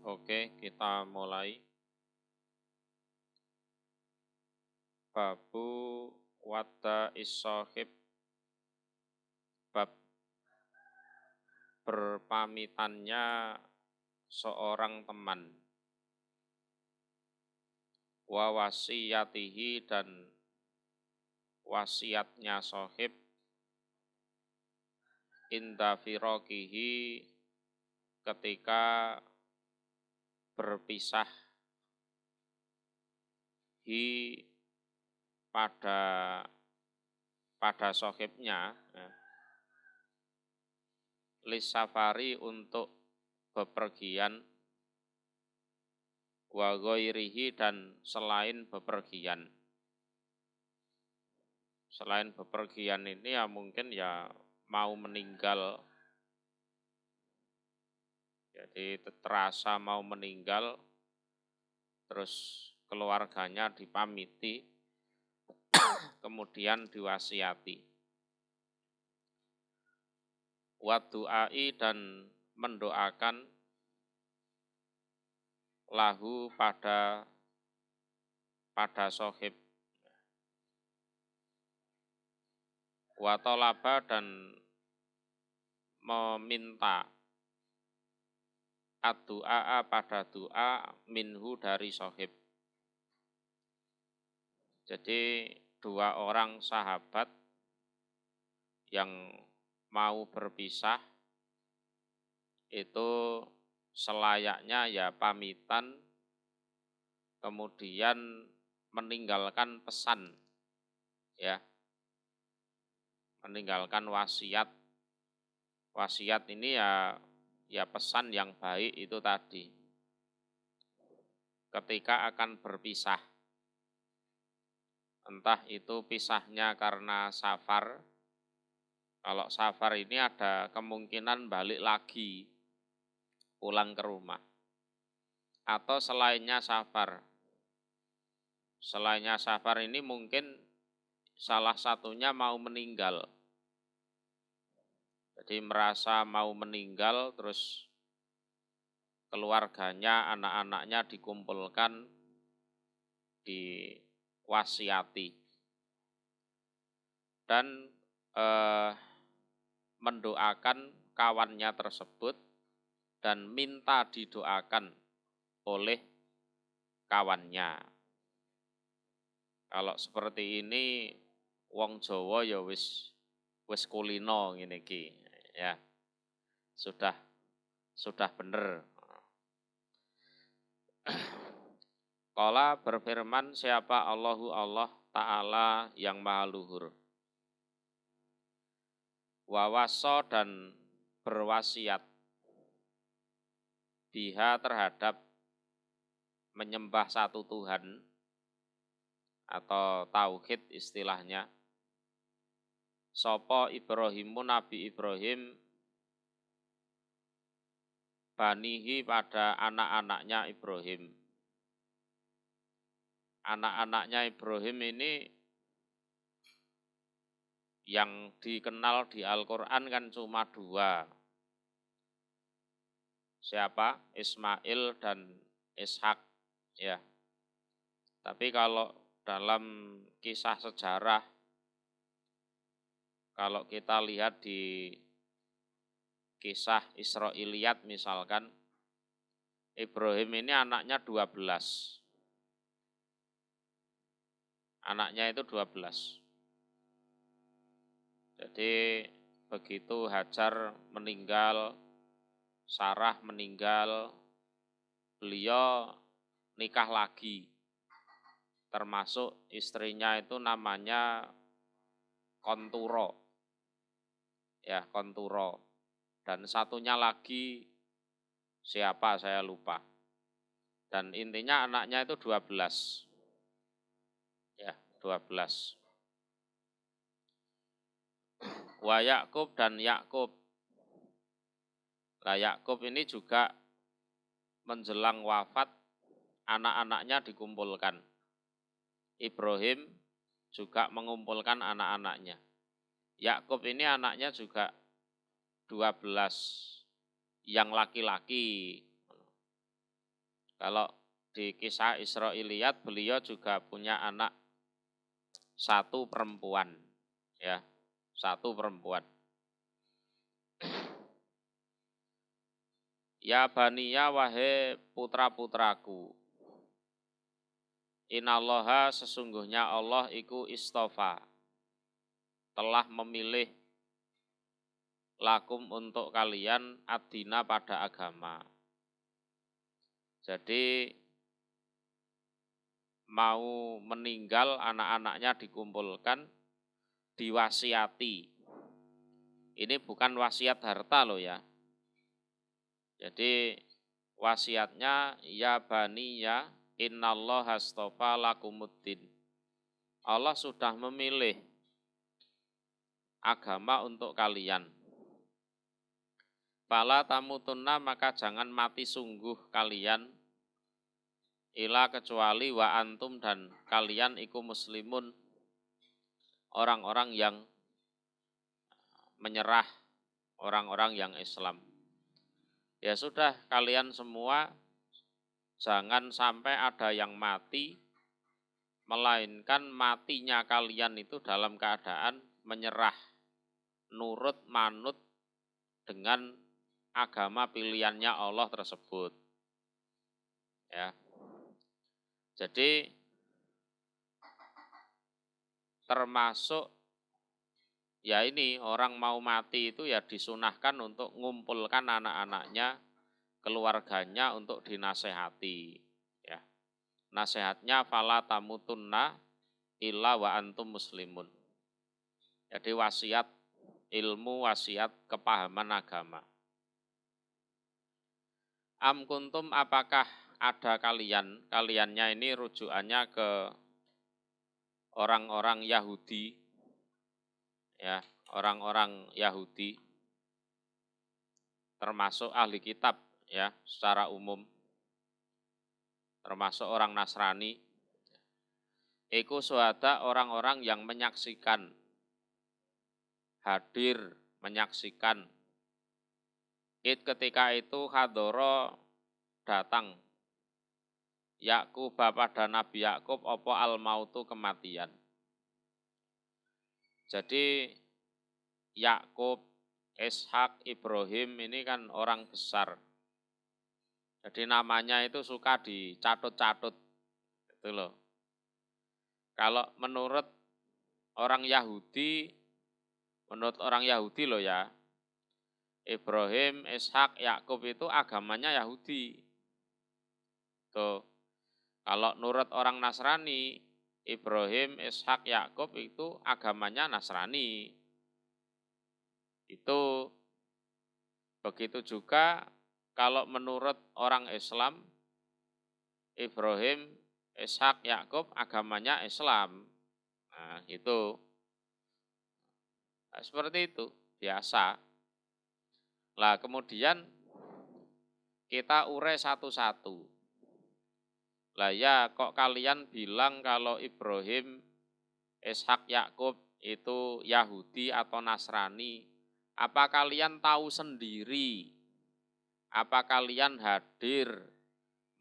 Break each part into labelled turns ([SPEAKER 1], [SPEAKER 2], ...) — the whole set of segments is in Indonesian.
[SPEAKER 1] Oke, kita mulai. Babu wada is-sohib, bab berpamitannya seorang teman. Wa wasiyatihi, dan wasiatnya sohib. Inda firokihi, ketika berpisah. Hi, pada sohibnya, lisafari, untuk bepergian. Wa ghairihi, dan selain bepergian. Selain bepergian ini ya mungkin ya mau meninggal. Jadi terasa mau meninggal, terus keluarganya dipamiti, kemudian diwasiati. Wa du'ai, dan mendoakan lahu pada sohib. Wa tolaba, dan meminta ad-du'a pada doa minhu, dari sohib. Jadi dua orang sahabat yang mau berpisah itu selayaknya ya pamitan, kemudian meninggalkan pesan, ya, meninggalkan wasiat. Wasiat ini ya pesan yang baik itu tadi. Ketika akan berpisah, entah itu pisahnya karena safar. Kalau safar ini ada kemungkinan balik lagi, pulang ke rumah. Atau selainnya safar. Selainnya safar ini mungkin salah satunya mau meninggal. Jadi merasa mau meninggal, terus keluarganya, anak-anaknya dikumpulkan, diwasiati. Dan mendoakan kawannya tersebut dan minta didoakan oleh kawannya. Kalau seperti ini wong Jawa ya wis kulino ngene iki, ya. Sudah bener. Qala, berfirman siapa Allahu Allah Ta'ala yang maha luhur. Wawaso, dan berwasiat. Biha, terhadap menyembah satu Tuhan, atau tauhid istilahnya. Sopo Ibrahimu, Nabi Ibrahim, banihi, pada anak-anaknya Ibrahim. Anak-anaknya Ibrahim ini yang dikenal di Al-Quran kan cuma dua. Siapa? Ismail dan Ishak, ya. Tapi kalau dalam kisah sejarah, kalau kita lihat di kisah Israiliyat misalkan, Ibrahim ini anaknya 12. Anaknya itu 12. Jadi begitu Hajar meninggal, Sarah meninggal, beliau nikah lagi. Termasuk istrinya itu namanya Konturo. Ya, Konturo. Dan satunya lagi siapa saya lupa. Dan intinya anaknya itu 12. Ya, 12. Wa Yakub, dan Yakub. Nah, Yakub ini juga menjelang wafat anak-anaknya dikumpulkan. Ibrahim juga mengumpulkan anak-anaknya. Yakub ini anaknya juga 12 yang laki-laki. Kalau di kisah Israiliyat beliau juga punya anak satu perempuan, ya, satu perempuan. Ya baniya wahai putra-putraku, inallaha sesungguhnya Allah iku istofa, telah memilih lakum untuk kalian adina pada agama. Jadi mau meninggal anak-anaknya dikumpulkan, diwasiati. Ini bukan wasiat harta loh ya. Jadi wasiatnya ya bani ya innallaha astofa lakumuddin. Allah sudah memilih agama untuk kalian. Fala tamutunna maka jangan mati sungguh kalian ila kecuali wa antum dan kalian iku muslimun, orang-orang yang menyerah, orang-orang yang Islam. Ya sudah, kalian semua jangan sampai ada yang mati, melainkan matinya kalian itu dalam keadaan menyerah, nurut manut dengan agama pilihannya Allah tersebut. Ya. Jadi termasuk ya ini orang mau mati itu ya disunahkan untuk ngumpulkan anak-anaknya, keluarganya untuk dinasehati. Ya. Nasihatnya fala tamutunna illa wa antum muslimun. Jadi wasiat ilmu, wasiat kepahaman agama. Am kuntum apakah ada kalian, kaliannya ini rujukannya ke orang-orang Yahudi, ya, orang-orang Yahudi, termasuk ahli kitab, ya, secara umum, termasuk orang Nasrani. Iku suhada orang-orang yang menyaksikan, hadir, menyaksikan. Ketika itu hadoro datang Yakub pada Nabi Yakub opo al mautu kematian. Jadi Yakub, Ishak, Ibrahim ini kan orang besar. Jadi namanya itu suka dicatut-catut, gitu loh. Kalau menurut orang Yahudi loh ya, Ibrahim, Ishak, Yakub itu agamanya Yahudi. Tuh. Kalau menurut orang Nasrani, Ibrahim, Ishak, Yakub itu agamanya Nasrani. Itu begitu juga kalau menurut orang Islam, Ibrahim, Ishak, Yakub agamanya Islam. Nah, itu. Nah, seperti itu, biasa. Lah kemudian kita urai satu-satu. Lah ya kok kalian bilang kalau Ibrahim, Ishak, Yakub itu Yahudi atau Nasrani? Apa kalian tahu sendiri? Apa kalian hadir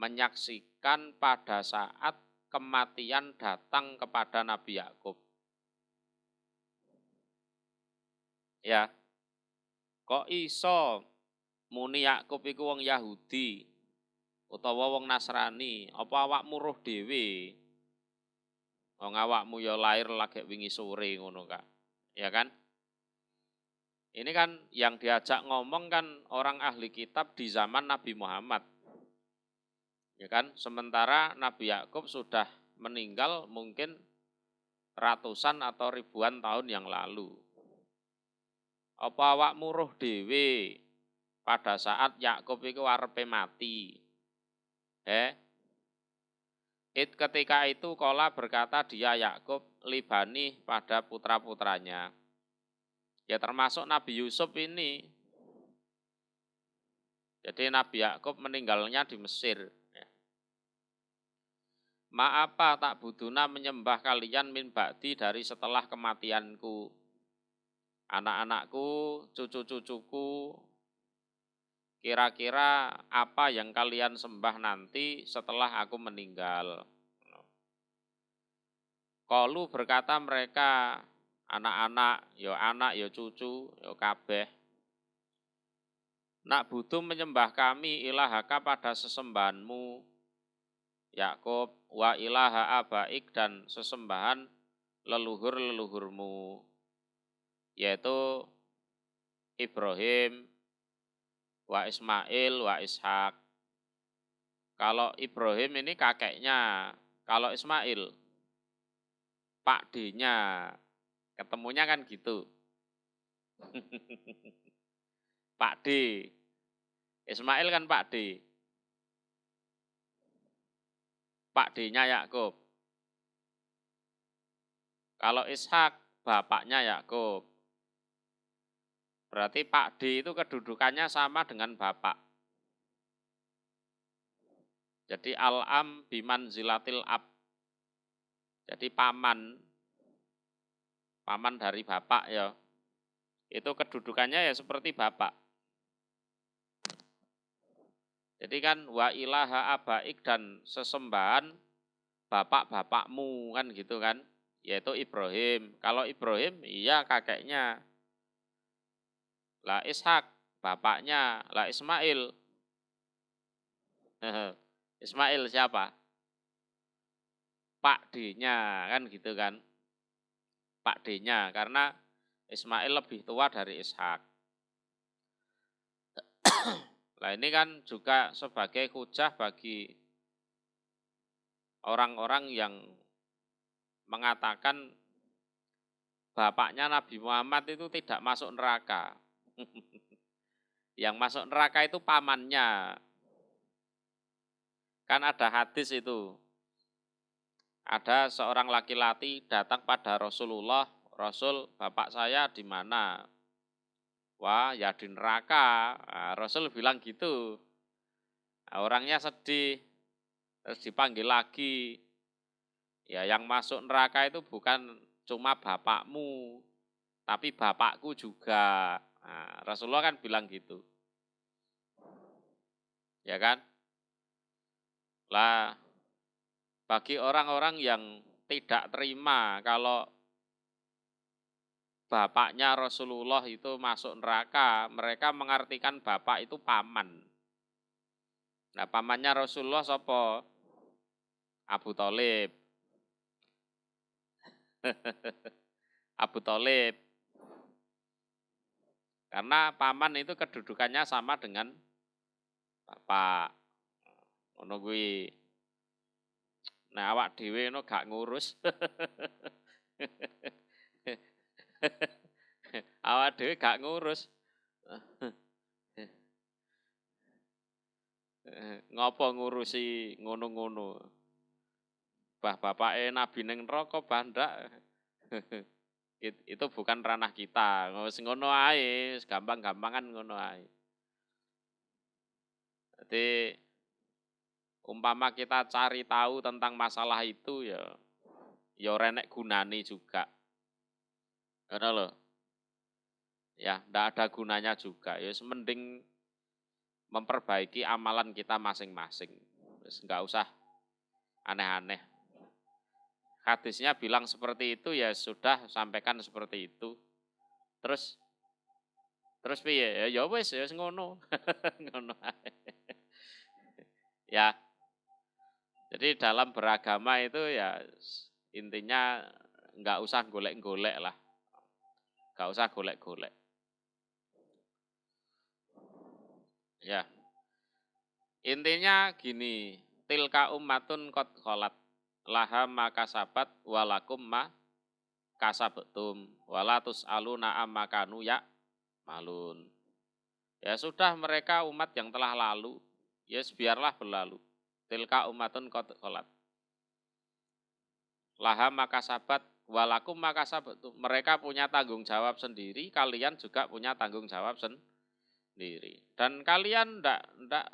[SPEAKER 1] menyaksikan pada saat kematian datang kepada Nabi Yakub? Ya. Kok iso muni Yakub iku wong Yahudi utawa wong Nasrani? Apa awakmu roh dhewe? Wong awakmu ya lahir lagi wingi sore ngono Kak. Ya kan? Ini kan yang diajak ngomong kan orang ahli kitab di zaman Nabi Muhammad. Ya kan? Sementara Nabi Yakub sudah meninggal mungkin ratusan atau ribuan tahun yang lalu. Apa awakmu roh dhewe pada saat Yakub itu arepe mati? Ketika itu Kola berkata dia Yakub libani pada putra-putranya. Ya termasuk Nabi Yusuf ini. Jadi Nabi Yakub meninggalnya di Mesir. Ma'apa tak buduna menyembah kalian min ba'di dari setelah kematianku. Anak-anakku, cucu-cucuku, kira-kira apa yang kalian sembah nanti setelah aku meninggal. Qalu berkata mereka, anak, ya cucu, ya kabeh. Nak butuh menyembah kami ilahaka pada sesembahanmu, Yakub, wa ilaha abaik dan sesembahan leluhur-leluhurmu, yaitu Ibrahim, wa Ismail, wa Ishak. Kalau Ibrahim ini kakeknya, kalau Ismail, Pak D-nya, ketemunya kan gitu. Pak D, Ismail kan Pak D. Pak D-nya Yakub. Kalau Ishak, bapaknya Yakub. Berarti Pak D itu kedudukannya sama dengan bapak. Jadi al-am biman zilatil ab. Jadi paman dari bapak ya. Itu kedudukannya ya seperti bapak. Jadi kan wa ilaha abaik dan sesembahan bapak-bapakmu kan gitu kan. Yaitu Ibrahim. Kalau Ibrahim iya kakeknya. Lah Ishak bapaknya. Lah Ismail. Ismail siapa? Pak D-nya kan gitu kan. Pak D-nya karena Ismail lebih tua dari Ishak. Nah ini kan juga sebagai hujah bagi orang-orang yang mengatakan bapaknya Nabi Muhammad itu tidak masuk neraka. Yang masuk neraka itu pamannya. Kan ada hadis itu. Ada seorang laki-laki datang pada Rasulullah, Rasul bapak saya di mana? Wah ya di neraka. Nah, Rasul bilang gitu. Nah, orangnya sedih. Terus dipanggil lagi. Ya yang masuk neraka itu bukan cuma bapakmu, tapi bapakku juga. Nah, Rasulullah kan bilang gitu. Ya kan? Lah bagi orang-orang yang tidak terima kalau bapaknya Rasulullah itu masuk neraka, mereka mengartikan bapak itu paman. Nah, pamannya Rasulullah sapa? Abu Thalib. Abu Thalib. Karena paman itu kedudukannya sama dengan bapak. Ngono kuwi. Nah, awak dhewe no gak ngurus. Awak dhewe gak ngurus. Ngopo ngurusi ngono-ngono. Bapake nabi ning neraka bandak. Itu bukan ranah kita. Wis ngono ae, gampang-gampangan ngono ae. Jadi umpama kita cari tahu tentang masalah itu ya renek gunane juga. Ngono lho. Ya, ndak ada gunanya juga. Ya mending memperbaiki amalan kita masing-masing. Wis enggak usah aneh-aneh. Hadisnya bilang seperti itu ya sudah sampaikan seperti itu. Terus piye? Ya wis ngono. Ngono ae. Ya. Jadi dalam beragama itu ya intinya enggak usah golek-golek lah. Enggak usah golek-golek. Ya. Intinya gini, tilka ummatun qad kholat laha ma kasabat walakum ma kasabtum walatus aluna amma kanu ya malun. Ya sudah mereka umat yang telah lalu, ya biarlah berlalu. Tilka ummatun qad kholat. Laha ma kasabat walakum ma kasabtum. Mereka punya tanggung jawab sendiri, kalian juga punya tanggung jawab sendiri. Dan kalian ndak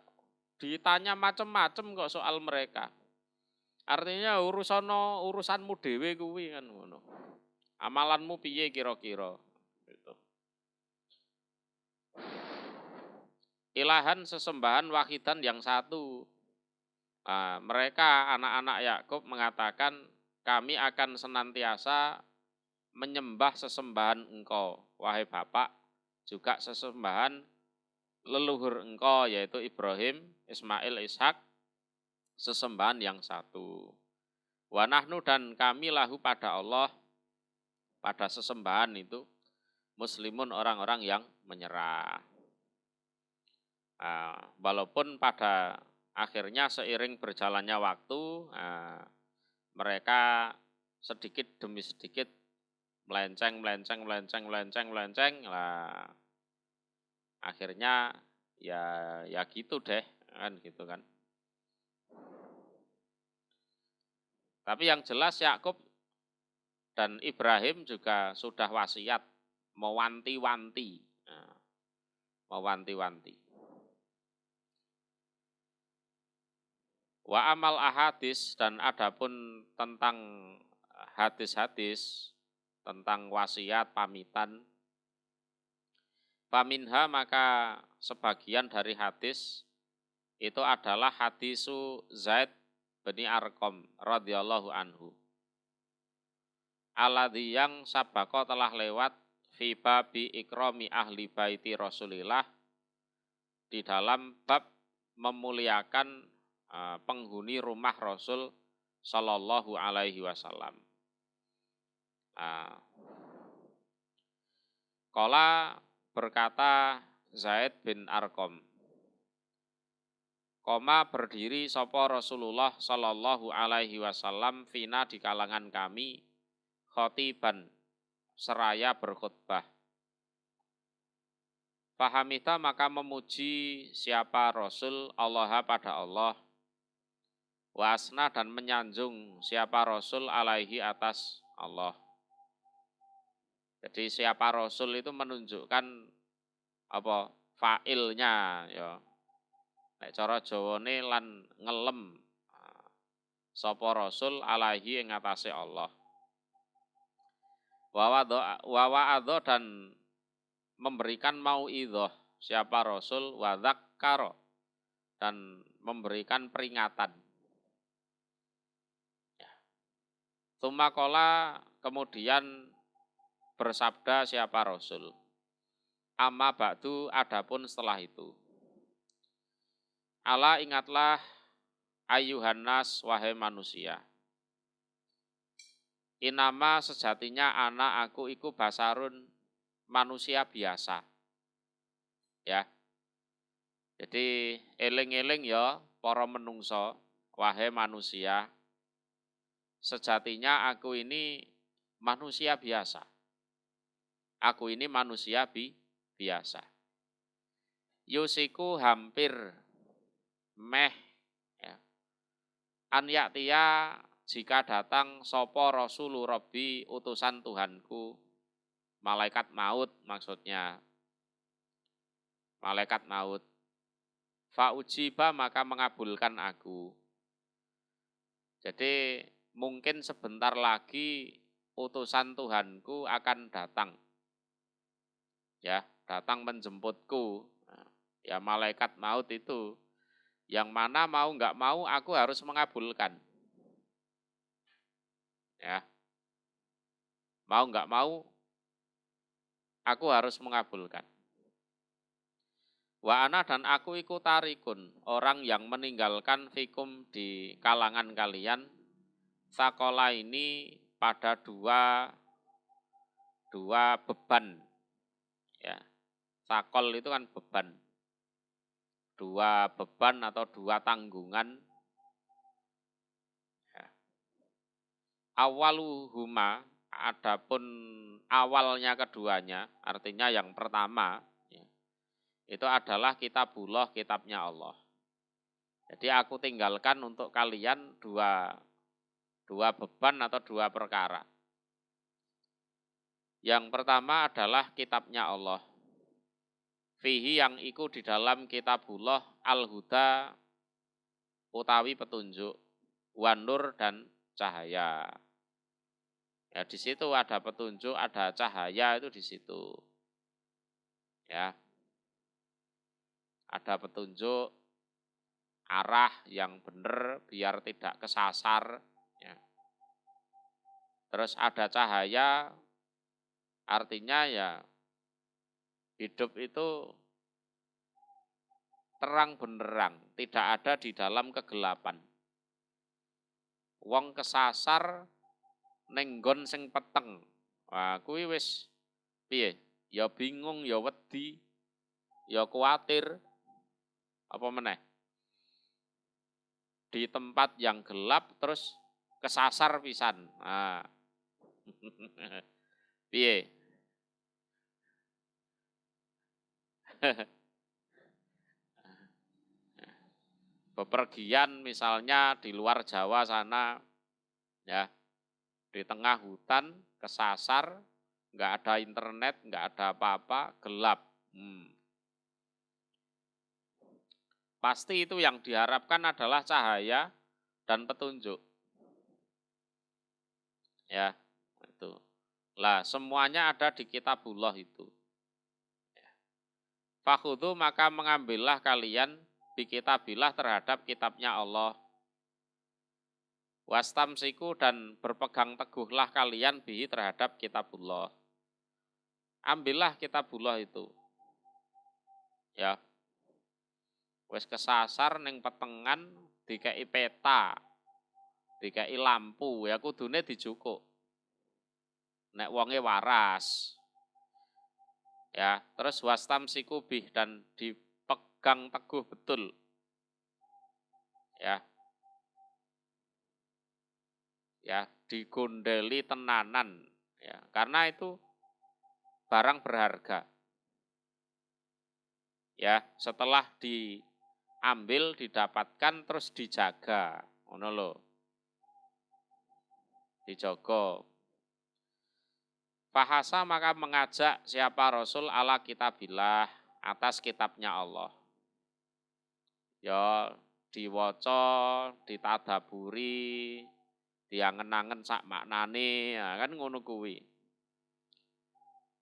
[SPEAKER 1] ditanya macam-macam kok soal mereka. Artinya urusanmu dhewe kuwi kan ngono. Amalanmu piye kira-kira gitu. ilahan sesembahan wahidan yang satu. Nah, mereka anak-anak Yakub mengatakan kami akan senantiasa menyembah sesembahan engkau, wahai Bapak, juga sesembahan leluhur engkau, yaitu Ibrahim, Ismail, Ishak, sesembahan yang satu. Wa nahnu dan kami lahu pada Allah, pada sesembahan itu, muslimun orang-orang yang menyerah. Nah, walaupun pada akhirnya seiring berjalannya waktu, mereka sedikit demi sedikit melenceng. Lah, akhirnya ya gitu deh, kan gitu kan. Tapi yang jelas Yakub dan Ibrahim juga sudah wasiat mewanti-wanti. Wa amal ahadis, dan adapun tentang hadis-hadis, tentang wasiat, pamitan. Faminha, maka sebagian dari hadis itu adalah hadisu Zaid bin Arqam radhiyallahu anhu. Alladzi yang sabako telah lewat fi babi ikrami ahli baiti Rasulillah, di dalam bab memuliakan penghuni rumah Rasul sallallahu alaihi wasallam. Qala, berkata Zaid bin Arqam, koma berdiri sapa Rasulullah sallallahu alaihi wasallam fina di kalangan kami, khotiban seraya berkhutbah. Fahamita, maka memuji siapa Rasul Allah pada Allah, wasna, dan menyanjung siapa Rasul alaihi atas Allah. Jadi siapa Rasul itu menunjukkan apa fa'ilnya ya. Nek cara Jawane lan ngelem sapa Rasul alaihi ing atase Allah. Wa wa'adha, dan memberikan mauidhah siapa Rasul, wa dzakkara, dan memberikan peringatan. Tsumma qala, kemudian bersabda siapa Rasul, amma ba'du, adapun setelah itu. Ala, ingatlah, ayyuhan nas, wahai manusia. Inama, sejatinya ana aku iku basarun, manusia biasa. Ya. Jadi eling-eling ya para menungso, wahai manusia, sejatinya aku ini manusia biasa. Aku ini manusia biasa. Yusiku hampir meh ya. An yaktia, jika datang sapa Rasulu Rabbi, utusan Tuhanku, malaikat maut maksudnya. Malaikat maut. Fa ujiba, maka mengabulkan aku. Jadi mungkin sebentar lagi utusan Tuhanku akan datang. Ya, datang menjemputku. Ya, malaikat maut itu, yang mana mau nggak mau aku harus mengabulkan. Ya, mau nggak mau aku harus mengabulkan. Wa ana, dan aku iku tarikun, orang yang meninggalkan fikum di kalangan kalian, sakola ini pada dua beban. Ya, sakol itu kan beban. Dua beban atau dua tanggungan. Ya. Awaluhuma, adapun awalnya keduanya, artinya yang pertama, ya, itu adalah kitabullah, kitabnya Allah. Jadi aku tinggalkan untuk kalian dua beban atau dua perkara. Yang pertama adalah kitabnya Allah. Fihi, yang iku di dalam kitabullah, al-huda utawi petunjuk, wan-nur, dan cahaya. Ya, di situ ada petunjuk, ada cahaya, itu di situ. Ya. ada petunjuk arah yang benar biar tidak kesasar. Ya. Terus ada cahaya, artinya ya hidup itu terang benderang, tidak ada di dalam kegelapan. Wong kesasar nenggon sing peteng. Wah, kuwi wis piye? Ya bingung, ya wedi, ya kuatir. Apa meneh? Di tempat yang gelap terus kesasar pisan. Nah. Piye? Bepergian misalnya di luar Jawa sana, ya, di tengah hutan, kesasar, nggak ada internet, nggak ada apa-apa, gelap. Pasti itu yang diharapkan adalah cahaya dan petunjuk. Ya, itu. Lah, semuanya ada di kitabullah itu. Fakhudhu maka mengambillah kalian bi kitabillah terhadap kitabnya Allah. Wastamsiku dan berpegang teguhlah kalian bihi terhadap kitabullah. Ambillah kitabullah itu. Ya. Wis kesasar ning petengan dikei peta, dikei lampu, ya kudune dijukuk. Nek wonge waras. Ya, terus wastamsiku bih dan dipegang teguh betul. Ya. Ya, digondeli tenanan, ya. Karena itu barang berharga. Ya, setelah diambil, didapatkan terus dijaga, ngono lho. Dijogo. Fahasa maka mengajak siapa Rasul ala kitabillah atas kitabnya Allah. Ya diwaca, ditadaburi, diangen-angen sak maknane, ya kan ngono kuwi.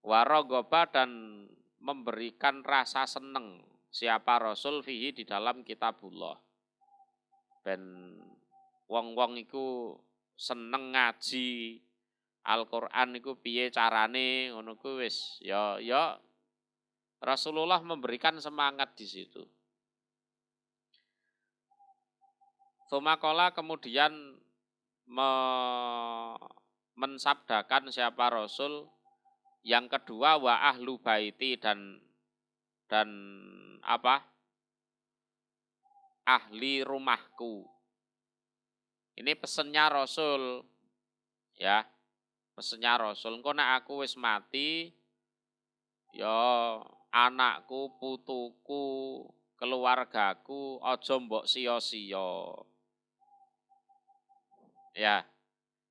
[SPEAKER 1] Warogoba dan memberikan rasa seneng siapa Rasul fihi di dalam kitabullah. Ben wong-wong iku seneng ngaji Al-Qur'an iku piye carane ngono ku wis ya Rasulullah memberikan semangat di situ. Tsumaqala kemudian mensabdakan siapa Rasul yang kedua wa ahlu baiti dan apa? Ahli rumahku. Ini pesennya Rasul. Ya. Pesennya Rasul. Engko nek aku wis mati ya anakku, putuku, keluargaku aja mbok sia-sia. Ya.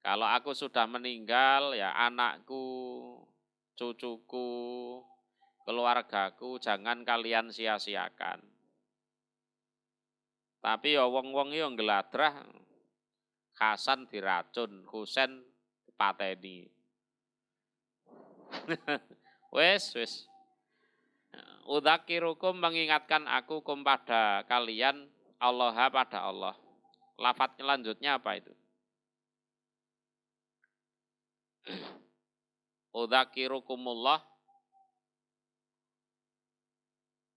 [SPEAKER 1] Kalau aku sudah meninggal ya anakku, cucuku, keluargaku jangan kalian sia-siakan. Tapi ya wong-wong iki ngladrah Hasan diracun, Husain dipateni. Wes. Udzakirukum mengingatkan aku pada kalian Allah pada Allah. Lafaz selanjutnya apa itu? Udzakirukumullah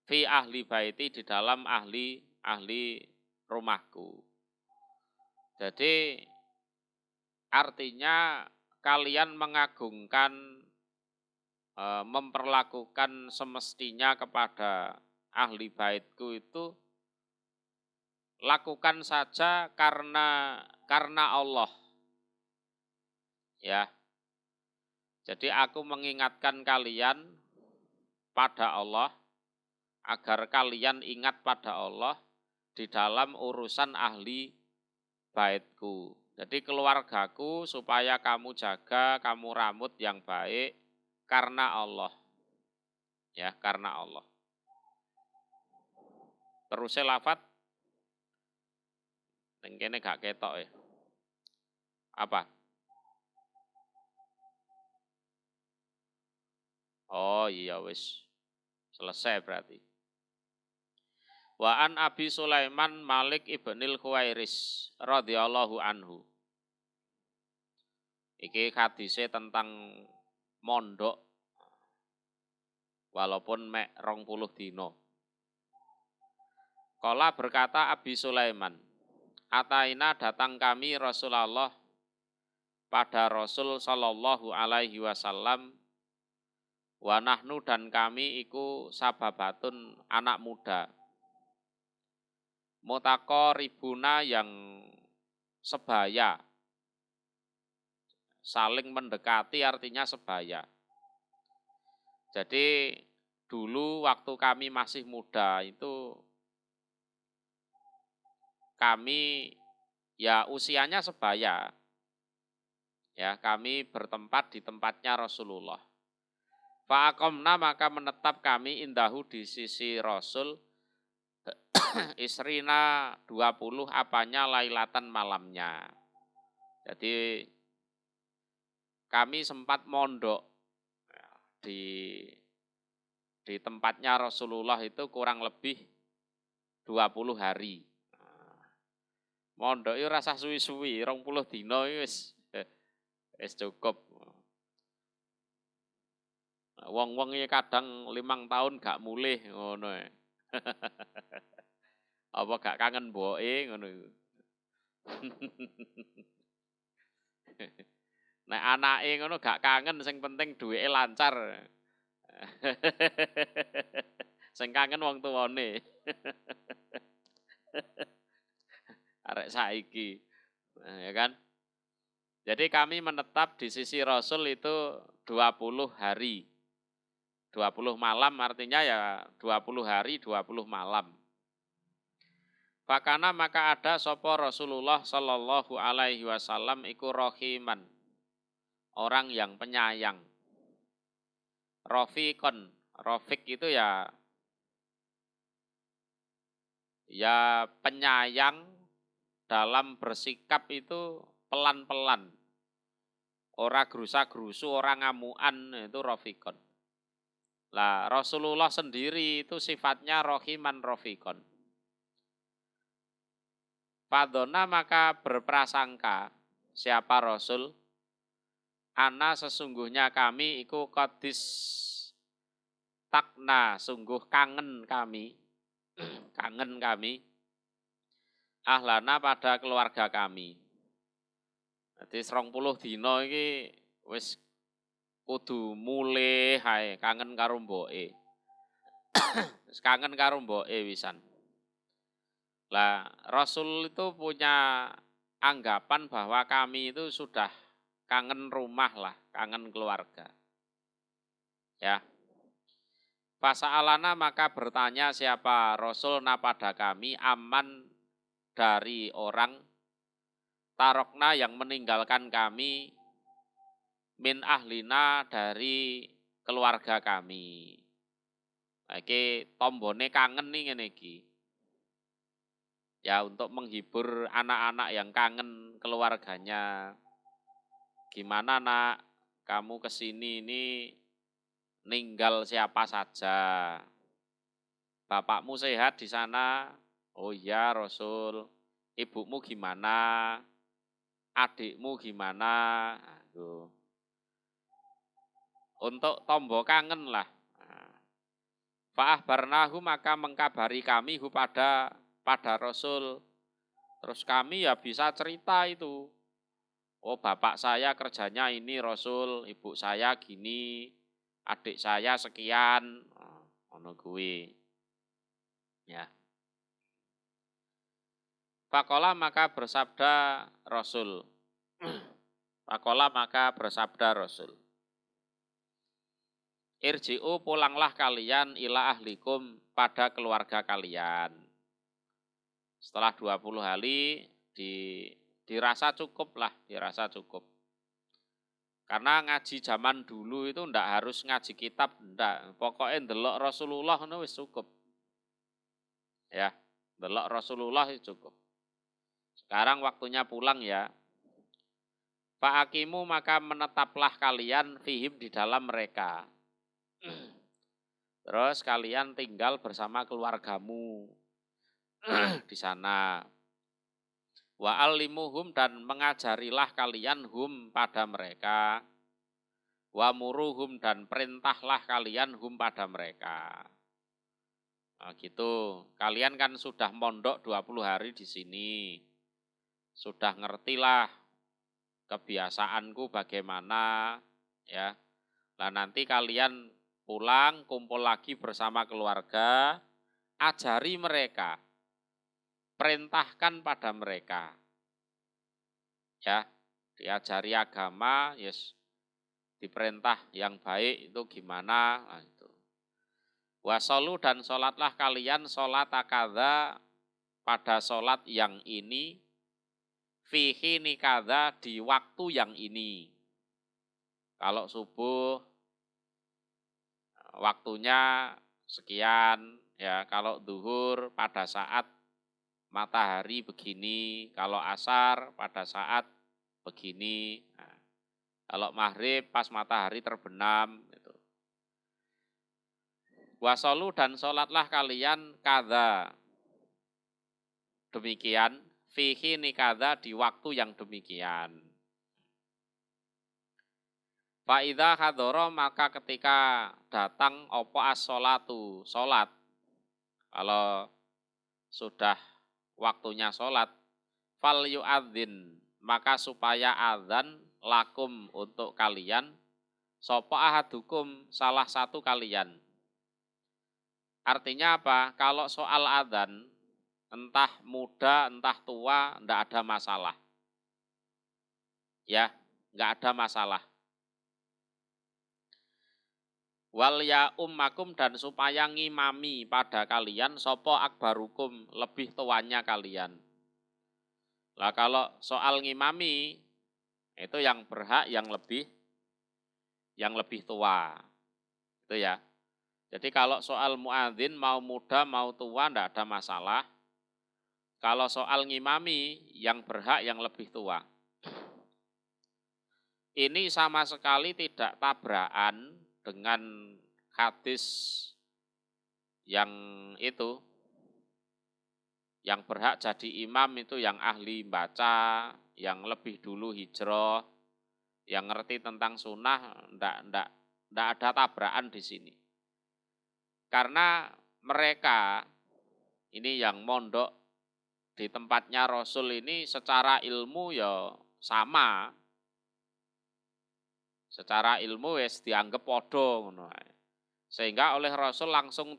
[SPEAKER 1] fi ahli baiti di dalam ahli rumahku. Jadi artinya kalian mengagungkan, memperlakukan semestinya kepada ahli baitku itu lakukan saja karena Allah. Ya. Jadi aku mengingatkan kalian pada Allah agar kalian ingat pada Allah di dalam urusan ahli baitku. Jadi keluargaku supaya kamu jaga, kamu rambut yang baik karena Allah. Ya, karena Allah. Terus lafat ning kene gak ketok ya. Apa? Oh iya wis. Selesai berarti. Wa an Abi Sulaiman Malik ibnil Khuwairis radhiyallahu anhu. Iki hadise tentang mondok walaupun mek 20 dino. Kala berkata Abi Sulaiman, Ataina datang kami Rasulullah pada Rasul sallallahu alaihi wasallam wa nahnu dan kami iku sababatun anak muda. Mutako ribuna yang sebaya. Saling mendekati artinya sebaya. Jadi dulu waktu kami masih muda itu kami ya usianya sebaya. Ya, kami bertempat di tempatnya Rasulullah. Fa'aqamna maka menetap kami indahu di sisi Rasul isrina 20 apanya lailatan malamnya. Jadi kami sempat mondok di tempatnya Rasulullah itu kurang lebih 20 hari. Mondok itu rasa suwi-suwi, 20 dino wis cukup. Wong-wong iki kadang 5 tahun gak mulih ngono. Apa gak kangen mboke ngono iku. Nek anake ngono gak kangen, sing penting duweke lancar. Sing kangen wong tuwane. Arek saiki. Ya kan? Jadi kami menetap di sisi Rasul itu 20 hari. 20 malam artinya ya 20 hari 20 malam. Fakana maka ada sapa Rasulullah sallallahu alaihi wasallam iku rahiman. Orang yang penyayang. Rafiqon, rafiq itu ya penyayang dalam bersikap itu pelan-pelan. Ora gerusa-gerusu, ora ngamuan, itu rafiqon. Lah Rasulullah sendiri itu sifatnya rahiman rafiqon. Fadona maka berprasangka siapa Rasul? Ana sesungguhnya kami iku qadis takna sungguh kangen kami. Kangen kami. Ahlana pada keluarga kami. Jadi 20 dino iki wis kudu mulih hae kangen karo mboke. Wis kangen karo mboke wisan. Lah Rasul itu punya anggapan bahwa kami itu sudah kangen rumah lah, kangen keluarga. Ya. Fasa'alana maka bertanya siapa Rasul pada kami aman dari orang tarokna yang meninggalkan kami min ahlina dari keluarga kami. Iki tombone kangen nih ngene iki. Ya untuk menghibur anak-anak yang kangen keluarganya. Gimana nak, kamu kesini ini ninggal siapa saja? Bapakmu sehat di sana? Oh iya Rasul. Ibumu gimana? Adikmu gimana? Aduh. Untuk tombo kangen lah. Fa'ahbarnahu maka mengkabari kami pada Rasul. Terus kami ya bisa cerita itu. Oh bapak saya kerjanya ini Rasul, ibu saya gini, adik saya sekian, ono kuwi. Ya. Faqala maka bersabda Rasul. Faqala maka bersabda Rasul. Irji'u pulanglah kalian ila ahlikum pada keluarga kalian. Setelah 20 hari dirasa cukup lah, dirasa cukup. Karena ngaji zaman dulu itu ndak harus ngaji kitab, ndak. Pokoknya ndelok Rasulullah itu wis cukup. Ya, ndelok Rasulullah itu cukup. Sekarang waktunya pulang ya. Fa'akimu maka menetaplah kalian fihim di dalam mereka. Terus kalian tinggal bersama keluargamu. di sana. Wa alimuhum dan mengajarilah kalian hum pada mereka. Wa muruhum dan perintahlah kalian hum pada mereka. Nah, gitu. Kalian kan sudah mondok 20 hari di sini. Sudah ngertilah kebiasaanku bagaimana, ya. Nah, nanti kalian pulang kumpul lagi bersama keluarga, ajari mereka, perintahkan pada mereka. Ya, diajari agama, yes, diperintah yang baik itu gimana, nah, itu. Wasolu dan sholatlah kalian sholat akadha pada sholat yang ini, fihi nikadha di waktu yang ini. Kalau subuh waktunya sekian, ya. Kalau duhur pada saat matahari begini, kalau asar pada saat begini. Nah, kalau maghrib pas matahari terbenam. Gitu. Wasolu dan sholatlah kalian kada. Demikian, fihi nikada di waktu yang demikian. Fa'idha hadoro maka ketika datang opo as-sholatu, sholat. Kalau sudah waktunya sholat, fal yu'adzin, maka supaya adzan lakum untuk kalian, sopo ahadukum salah satu kalian. Artinya apa? Kalau soal adzan, entah muda, entah tua, enggak ada masalah. Ya, enggak ada masalah. Wal ya ummakum dan supaya ngimami pada kalian sopo akbarukum lebih tuanya kalian. Lah kalau soal ngimami itu yang berhak yang lebih tua. Itu ya. Jadi kalau soal muadzin mau muda mau tua enggak ada masalah. Kalau soal ngimami yang berhak yang lebih tua. Ini sama sekali tidak tabrakan dengan hadis yang itu. Yang berhak jadi imam itu yang ahli baca, yang lebih dulu hijrah, yang ngerti tentang sunnah, ndak ada tabrakan di sini. Karena mereka ini yang mondok di tempatnya Rasul ini secara ilmu ya sama. Secara ilmu wis dianggap podo ngono. Sehingga oleh Rasul langsung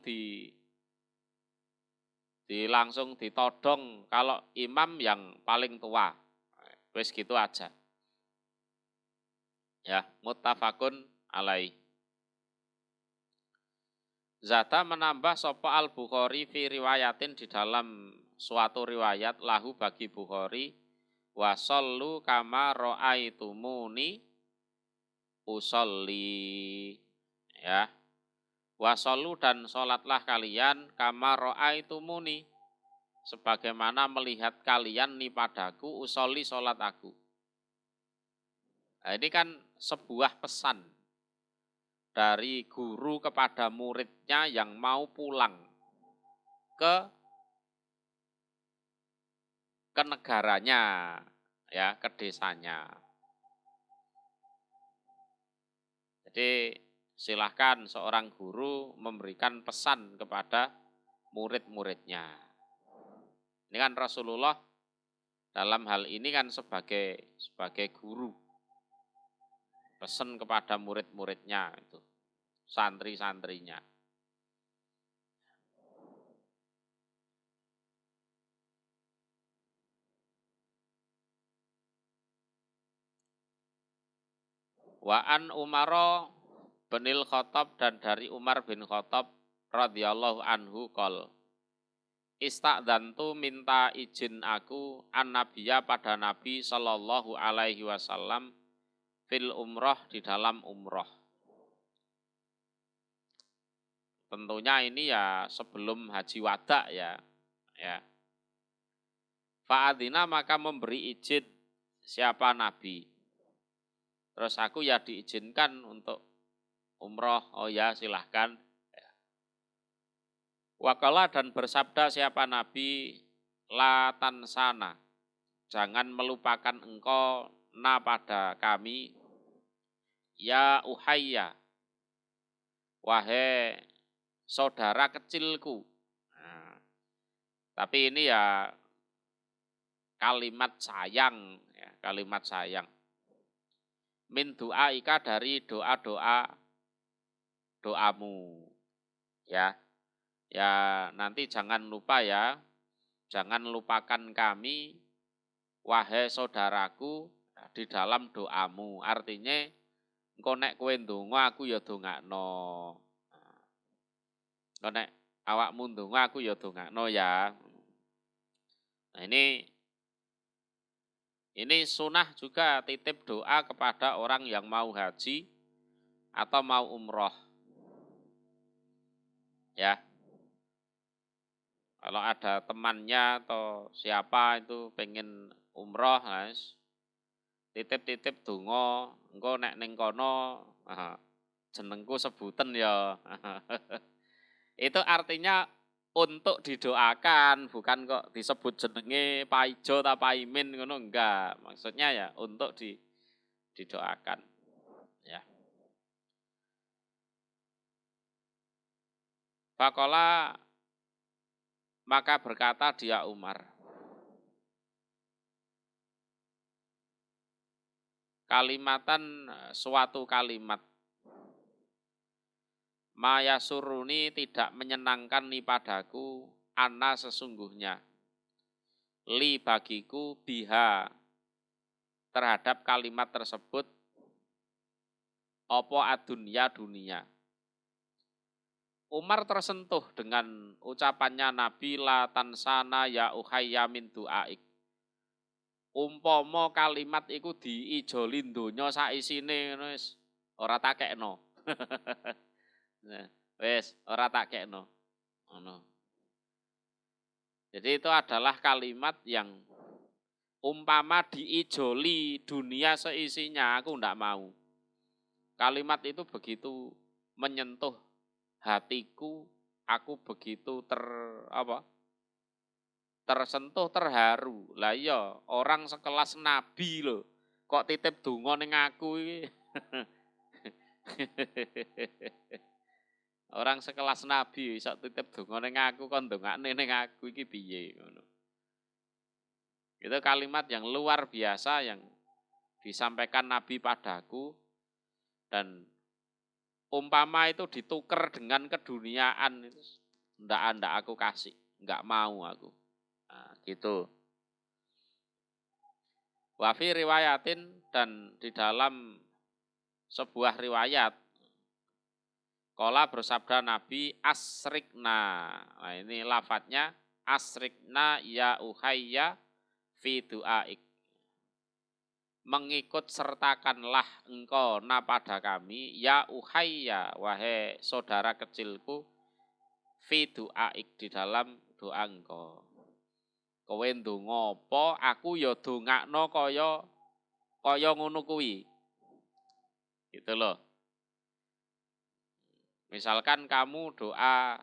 [SPEAKER 1] langsung ditodong kalau imam yang paling tua. Wis gitu aja. Ya, muttafaqun alaih. Zata menambah sopo al-Bukhari fi riwayatin di dalam suatu riwayat lahu bagi Bukhari wasallu kama ra'aitumuni usolli. Ya. Wasallu dan sholatlah kalian kama ra'aitumuni sebagaimana melihat kalian ni padaku usolli sholat aku. Nah, ini kan sebuah pesan dari guru kepada muridnya yang mau pulang ke negaranya, ya, ke desanya. Jadi silahkan seorang guru memberikan pesan kepada murid-muridnya. Ini kan Rasulullah dalam hal ini kan sebagai guru. Pesan kepada murid-muridnya itu, santri-santrinya. Wa'an Umaro binil Khattab dan dari Umar bin Khattab radhiyallahu anhu qol. Ista'dzantu minta izin aku an nabiyya pada Nabi sallallahu alaihi wasallam fil umroh di dalam umroh. Tentunya ini ya sebelum haji wada ya. Fa'adzina maka memberi izin siapa Nabi. Terus aku ya diizinkan untuk umroh. Oh ya silahkan. Waqala dan bersabda siapa Nabi, la tansana, jangan melupakan engkau na pada kami, ya uhayya, wahai saudara kecilku. Nah, tapi ini ya kalimat sayang, ya, kalimat sayang. Min du'aika, dari doa-doa doamu. Ya, ya nanti jangan lupa ya, jangan lupakan kami, wahai saudaraku, di dalam doamu. Artinya, engko nek kowe ndonga aku ya dongakno. Engko nek awakmu ndonga aku ya dongakno ya. Nah ini sunah juga titip doa kepada orang yang mau haji atau mau umroh. Ya, kalau ada temannya atau siapa itu pengen umroh, guys, titip-titip donga, engko nek ning kono jenengku sebutan ya. Itu artinya untuk didoakan, bukan kok disebut jenenge Paijo atau Paimin ngono, enggak. Maksudnya ya untuk didoakan. Ya. Faqala, maka berkata dia Umar, kalimatan, suatu kalimat, maya suruni, tidak menyenangkan ni padaku, ana sesungguhnya, li bagiku, biha, terhadap kalimat tersebut, opo adunya, dunia. Umar tersentuh dengan ucapannya Nabi, la tansana ya uhayya min du'aik. Umpama kalimat iku diijolin donya saisine, wis ora takekno. Wis ora takekno. Ngono. Jadi itu adalah kalimat yang umpama diijoli dunia seisinya, aku ndak mau. Kalimat itu begitu menyentuh hatiku, aku begitu tersentuh, terharu. Lah iya, orang sekelas Nabi loh, kok titip donga ning aku iki. Orang sekelas Nabi iso titip donga ning aku, kon ndongakne ning aku iki piye ngono. Itu kalimat yang luar biasa yang disampaikan Nabi padaku, dan umpama itu ditukar dengan keduniaan, itu ndak aku kasih, nggak mau aku. Nah, gitu. Wafi riwayatin, dan di dalam sebuah riwayat, qala bersabda Nabi, asrikna. Nah ini lafadznya, asrikna ya uhayya fi du'aik. Mengikut sertakanlah engkau na pada kami, ya uhayya, wahai saudara kecilku, fi du'aik, di dalam doa engkau. Kowe ndonga apa, aku ya dongakno kaya ngono kuwi. Gitu loh. Misalkan kamu doa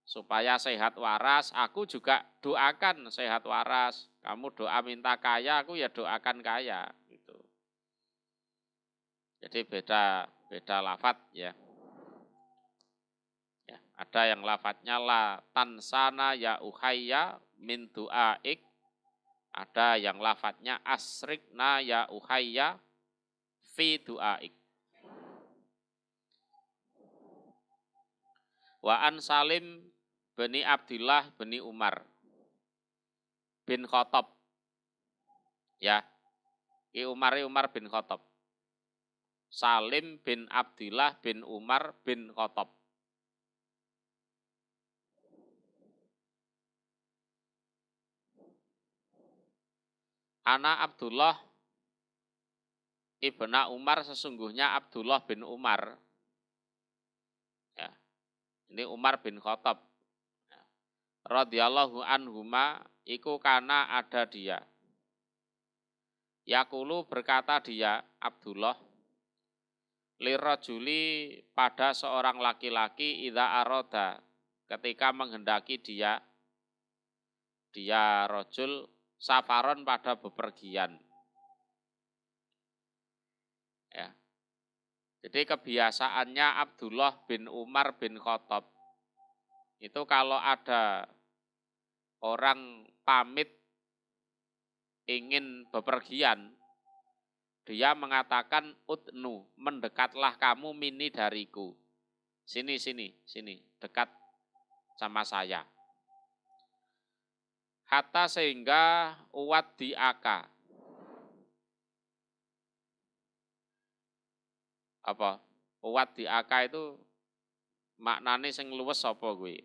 [SPEAKER 1] supaya sehat waras, aku juga doakan sehat waras. Kamu doa minta kaya, aku ya doakan kaya. Gitu. Jadi beda lafadz ya. Ya, ada yang lafadznya la tansana ya uhayya min du'aik, ada yang lafadznya asrikna ya uhayya fi du'aik. Wa an Salim bin Abdillah bin Umar bin Khattab. Ya, Umar bin Khattab. Salim bin Abdillah bin Umar bin Khattab. Ana Abdullah ibna Umar, sesungguhnya Abdullah bin Umar. Ya, ini Umar bin Khattab. Ya. Radhiyallahu anhuma, iku kana ada dia. Yakulu, berkata dia Abdullah, lirajuli, pada seorang laki-laki, idza aroda, ketika menghendaki dia rajul safaron pada bepergian. Ya. Jadi kebiasaannya Abdullah bin Umar bin Khattab itu kalau ada orang pamit ingin bepergian, dia mengatakan udnu, mendekatlah kamu mini dariku. Sini, dekat sama saya. Hatta sehingga uwat diaka. Apa? Uwat diaka itu maknane sing luwes apa kuwi?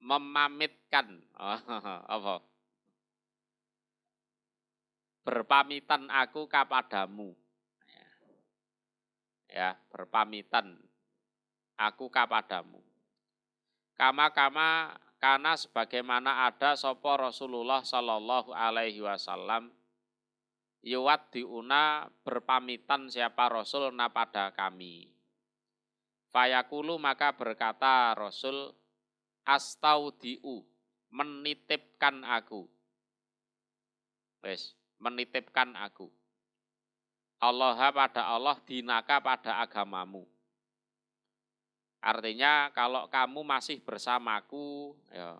[SPEAKER 1] Memamitkan. Apa? Berpamitan aku kepadamu. Ya, berpamitan aku kepadamu. Kama karena sebagaimana ada sapa Rasulullah Shallallahu Alaihi Wasallam yuwat diuna berpamitan siapa Rasul na pada kami. Fayakulu maka berkata Rasul astaudiu menitipkan aku. Wes, menitipkan aku. Allah pada Allah, dinaka pada agamamu. Artinya kalau kamu masih bersamaku, ya,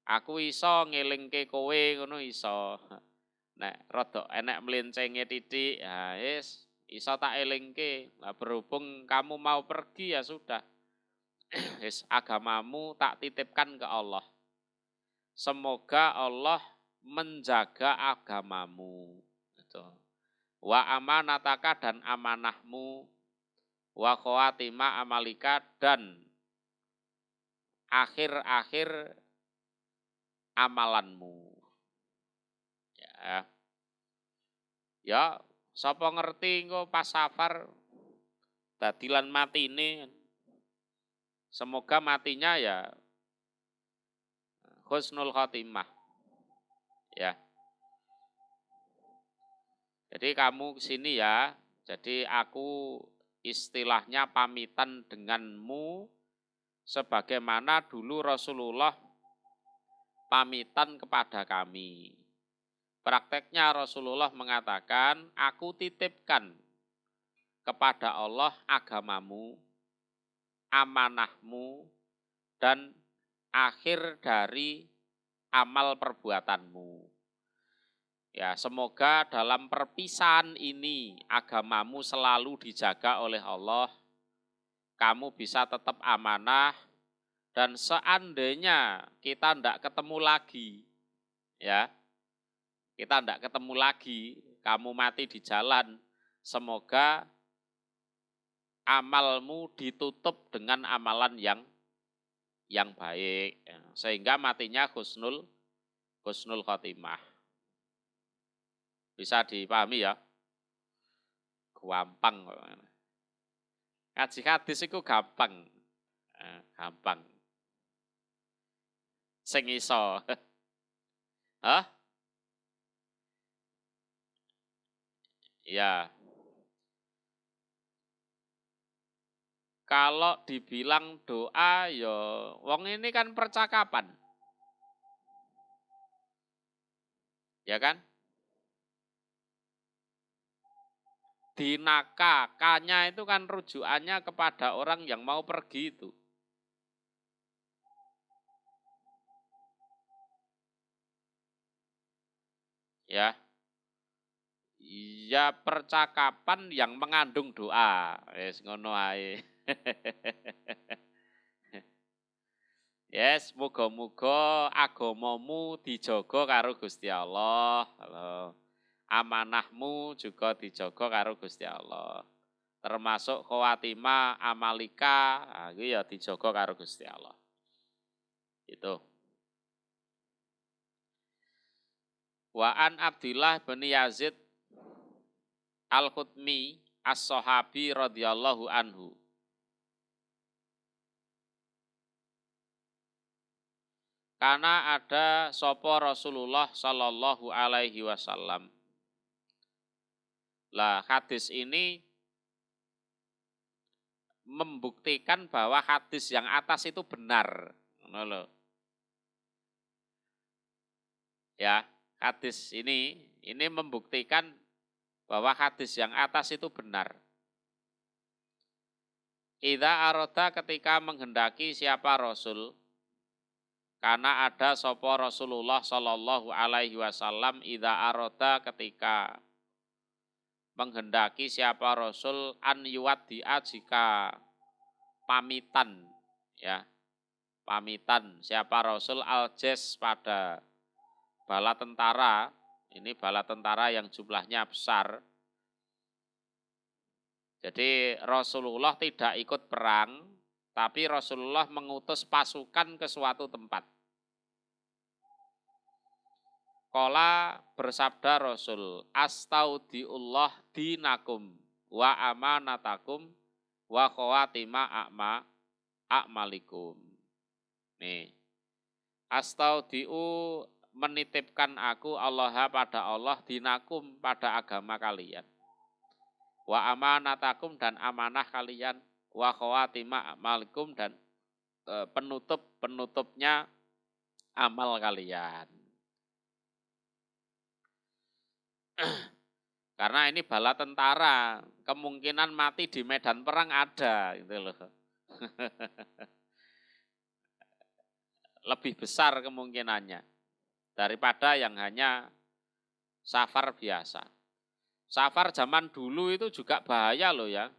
[SPEAKER 1] aku iso ngelingke kowe ngono iso. Nek rada enek melencenge titik, ya wis iso tak elingke. Nah, berhubung kamu mau pergi ya sudah. Wis agamamu tak titipkan ke Allah. Semoga Allah menjaga agamamu. Gitu. Wa amanataka dan amanahmu. Wa khawatima amalika dan akhir-akhir amalanmu. Ya, sapa ngerti engko pas safar dadilan matine. Semoga matinya ya husnul khotimah. Ya. Jadi kamu kesini ya. Jadi aku istilahnya pamitan denganmu sebagaimana dulu Rasulullah pamitan kepada kami. Prakteknya Rasulullah mengatakan, aku titipkan kepada Allah agamamu, amanahmu, dan akhir dari amal perbuatanmu. Ya, semoga dalam perpisahan ini agamamu selalu dijaga oleh Allah. Kamu bisa tetap amanah dan seandainya kita tidak ketemu lagi, ya, kita tidak ketemu lagi, kamu mati di jalan, semoga amalmu ditutup dengan amalan yang baik, sehingga matinya husnul khotimah. Bisa dipahami ya? Gampang. Ngaji hadis itu gampang. Gampang. Sing iso. Hah? Ya. Kalau dibilang doa, ya wong ini kan percakapan. Ya kan? Dinaka, kanya itu kan rujukannya kepada orang yang mau pergi itu. Ya. Ya percakapan yang mengandung doa. Wis ngono ae. Yes, muga-muga agamamu dijaga karo Gusti Allah. Amanahmu juga dijaga karo Gusti Allah. Termasuk khawatimah amalika, itu ya dijaga karo Gusti Allah. Itu. Wa an Abdillah bin Yazid Al-Khutmi As-Sahabi radhiyallahu anhu. Karena ada sapa Rasulullah sallallahu alaihi wasallam Lah hadis ini membuktikan bahwa hadis yang atas itu benar. Ngono lho. Ya, hadis ini membuktikan bahwa hadis yang atas itu benar. Idza aroda ketika menghendaki siapa Rasul, karena ada sopo Rasulullah Shallallahu Alaihi Wasallam idza aroda ketika menghendaki siapa Rasul an yuwaddi'a jika pamitan, ya pamitan siapa Rasul aljes pada bala tentara, ini bala tentara yang jumlahnya besar. Jadi Rasulullah tidak ikut perang, tapi Rasulullah mengutus pasukan ke suatu tempat. Qala bersabda Rasul, astaudiullah dinakum wa amanatakum wa khawatima a'malikum. Nih, astaudiu menitipkan aku Allah pada Allah dinakum pada agama kalian. Wa amanatakum dan amanah kalian, wa khawatima a'malikum dan penutupnya amal kalian. Karena ini bala tentara, kemungkinan mati di medan perang ada gitu loh. Lebih besar kemungkinannya daripada yang hanya safar biasa. Safar zaman dulu itu juga bahaya loh ya.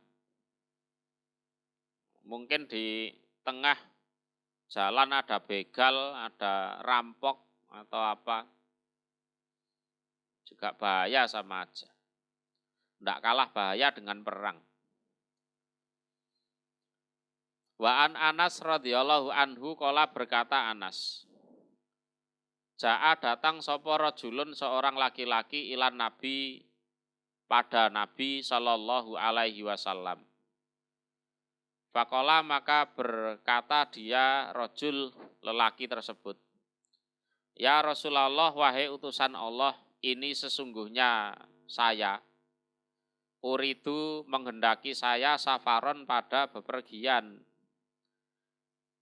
[SPEAKER 1] Mungkin di tengah jalan ada begal, ada rampok atau apa. Juga bahaya sama aja. Tidak kalah bahaya dengan perang. Wa an Anas radhiyallahu anhu qala berkata Anas. Ja'a datang sapa rajulun seorang laki-laki ilan Nabi pada Nabi sallallahu alaihi wasallam. Faqala maka berkata dia rajul lelaki tersebut. Ya Rasulullah wahai utusan Allah, ini sesungguhnya saya uridu menghendaki saya safaron pada bepergian.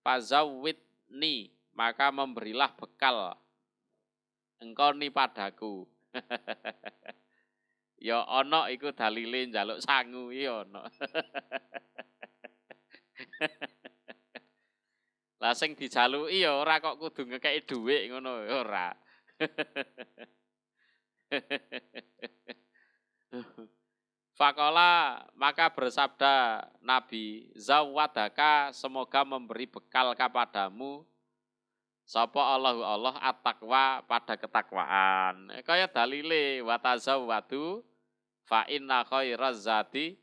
[SPEAKER 1] Fazawwidni maka memberilah bekal engkau ni padaku. Ya ana iku dalile njaluk sangu ya ana. Lah sing dijaluki ya ora kok kudu ngekeki dhuwit ngono ora. Faqala maka bersabda Nabi, zawadaka semoga memberi bekal kepadamu sapa Allah at-taqwa pada ketakwaan. Kaya dalile wa tazawwadu fa inna khairaz zati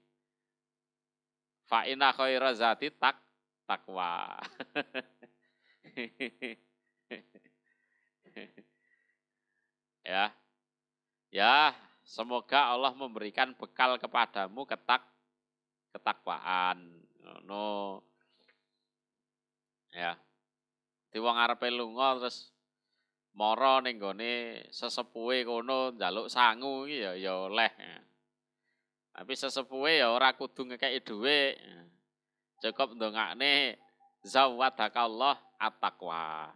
[SPEAKER 1] takwa. Ya. Ya, semoga Allah memberikan bekal kepadamu ketakwaan. No. Ya. Di wong arepe lunga terus mara ning gone sesepuhe kono njaluk sangu iki ya oleh. Tapi sesepuhe ya ora kudu ngekeki dhuwit. Cukup ndongakne zawadakallah at-taqwa.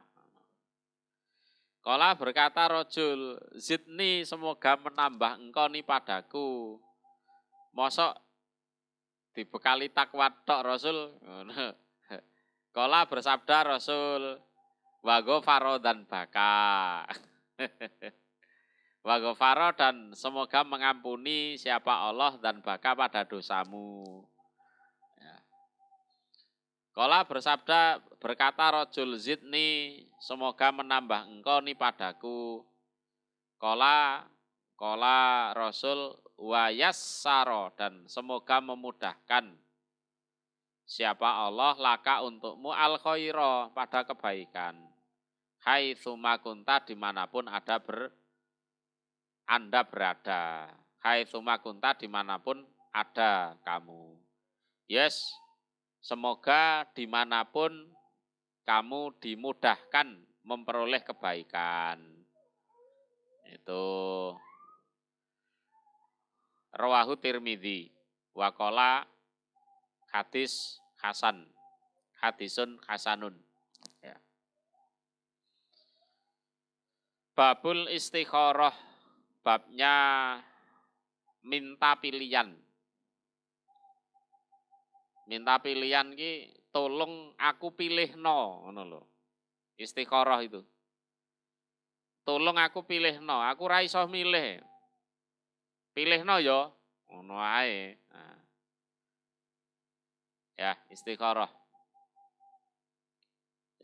[SPEAKER 1] Kala berkata rajul, zidni semoga menambah engkau ni padaku. Mosok dibekali takwa tok Rasul. Kala bersabda Rasul, wa ghafara dan baka. Wa ghafara dan semoga mengampuni siapa Allah dan baka pada dosamu. Kala bersabda berkata rajul zidni semoga menambah engkau ni padaku. Kala Rasul wa yassara dan semoga memudahkan siapa Allah laka untukmu al khaira pada kebaikan. Haitsu makunta dimanapun Anda berada. Haitsu makunta dimanapun ada kamu. Yes. Semoga dimanapun kamu dimudahkan memperoleh kebaikan. Itu. Rawahu Tirmidzi wa qala hadis hasan. Hadisun hasanun. Ya. Babul istikharah, babnya minta pilihan. Minta pilihan ki tolong aku pilihno ngono lho. Istikharah itu. Tolong aku pilihno, aku ra iso milih. Pilihno ya ngono ae. Nah. Ya, istikharah.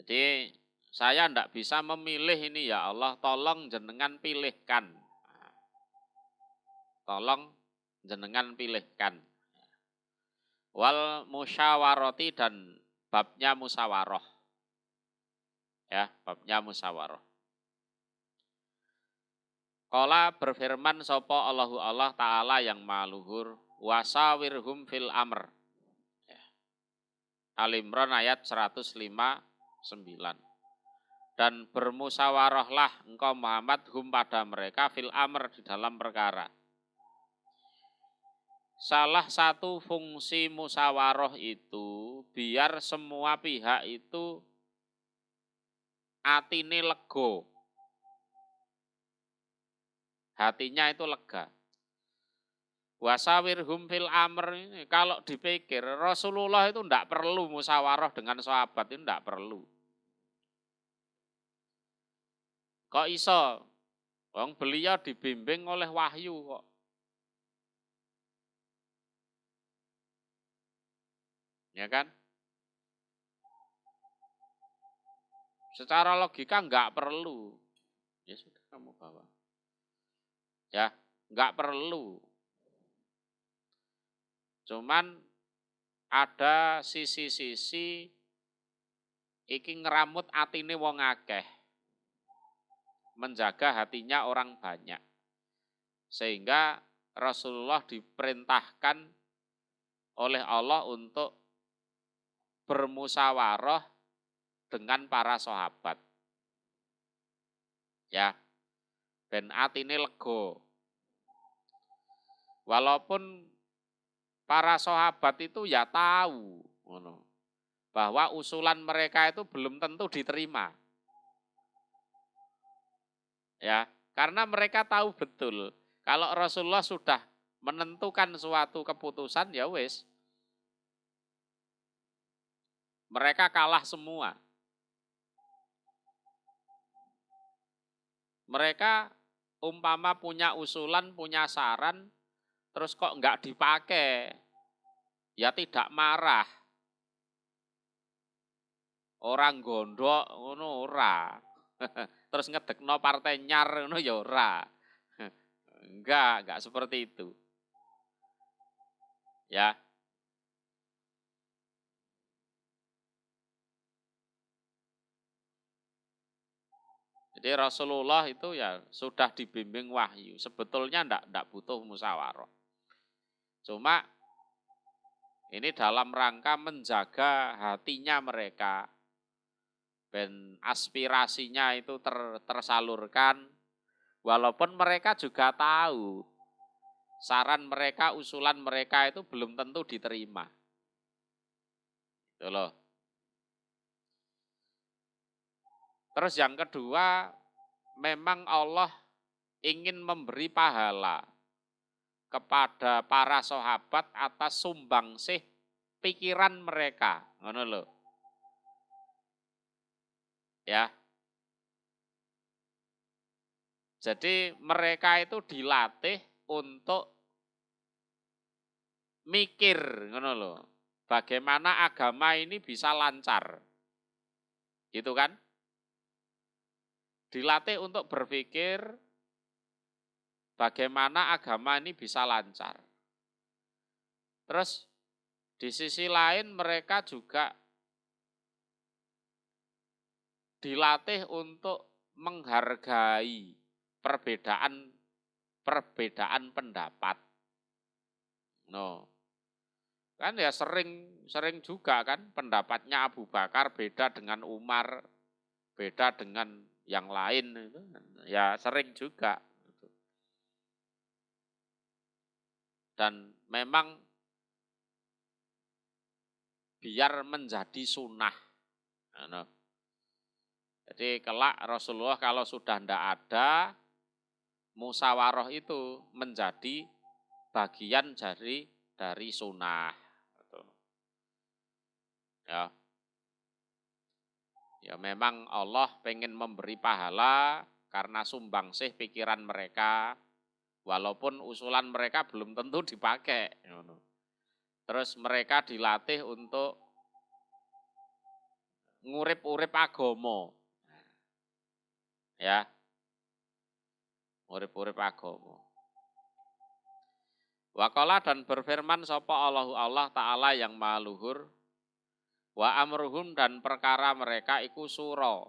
[SPEAKER 1] Jadi saya ndak bisa memilih ini ya Allah, tolong jenengan pilihkan. Tolong jenengan pilihkan. Wal musyawarati dan babnya musyawarah. Ya, babnya musyawarah. Qala berfirman sapa Allahu Allah Ta'ala yang maluhur, wasawirhum fil amr. Ya. Al-Imran ayat 159. Dan bermusyawarahlah engkau Muhammad hum pada mereka fil amr di dalam perkara. Salah satu fungsi musyawarah itu biar semua pihak itu atine lego. Hatinya itu lega. Wasawirhum fil amr ini kalau dipikir Rasulullah itu tidak perlu musyawarah dengan sahabat, itu tidak perlu. Kok iso? Wong beliau dibimbing oleh wahyu kok. Ya kan? Secara logika enggak perlu. Ya sudah kamu bawa. Ya, enggak perlu. Cuman ada sisi-sisi iki ngeramut atine wong akeh. Menjaga hatinya orang banyak. Sehingga Rasulullah diperintahkan oleh Allah untuk bermusyawarah dengan para sahabat. Ya, ben atine lego. Walaupun para sahabat itu ya tahu bahwa usulan mereka itu belum tentu diterima. Ya, karena mereka tahu betul kalau Rasulullah sudah menentukan suatu keputusan ya wis. Mereka kalah semua. Mereka umpama punya usulan, punya saran, terus kok enggak dipakai, ya tidak marah. Orang gondok ngono ora. Terus ngedekno partai nyar ngono ya ora. Enggak seperti itu. Ya. Jadi Rasulullah itu ya sudah dibimbing wahyu. Sebetulnya enggak butuh musyawarah. Cuma ini dalam rangka menjaga hatinya mereka. Dan aspirasinya itu tersalurkan. Walaupun mereka juga tahu saran mereka, usulan mereka itu belum tentu diterima. Itu loh. Terus yang kedua, memang Allah ingin memberi pahala kepada para sahabat atas sumbangsih pikiran mereka, ngono lho. Ya. Jadi mereka itu dilatih untuk mikir, ngono lho. Bagaimana agama ini bisa lancar. Gitu kan? Dilatih untuk berpikir bagaimana agama ini bisa lancar. Terus di sisi lain mereka juga dilatih untuk menghargai perbedaan pendapat. No. Kan ya sering juga kan pendapatnya Abu Bakar beda dengan Umar, beda dengan yang lain, ya sering juga. dan memang biar menjadi sunnah. Nah, jadi kelak Rasulullah kalau sudah tidak ada, musyawarah itu menjadi bagian dari sunnah. Ya, ya memang Allah pengen memberi pahala karena sumbangsih pikiran mereka, walaupun usulan mereka belum tentu dipakai. Terus mereka dilatih untuk ngurip-urip agama. Ya, ngurip-urip agama. Waqala dan berfirman sapa Allahu Allah Ta'ala yang maha luhur, wa amruhum dan perkara mereka iku sura,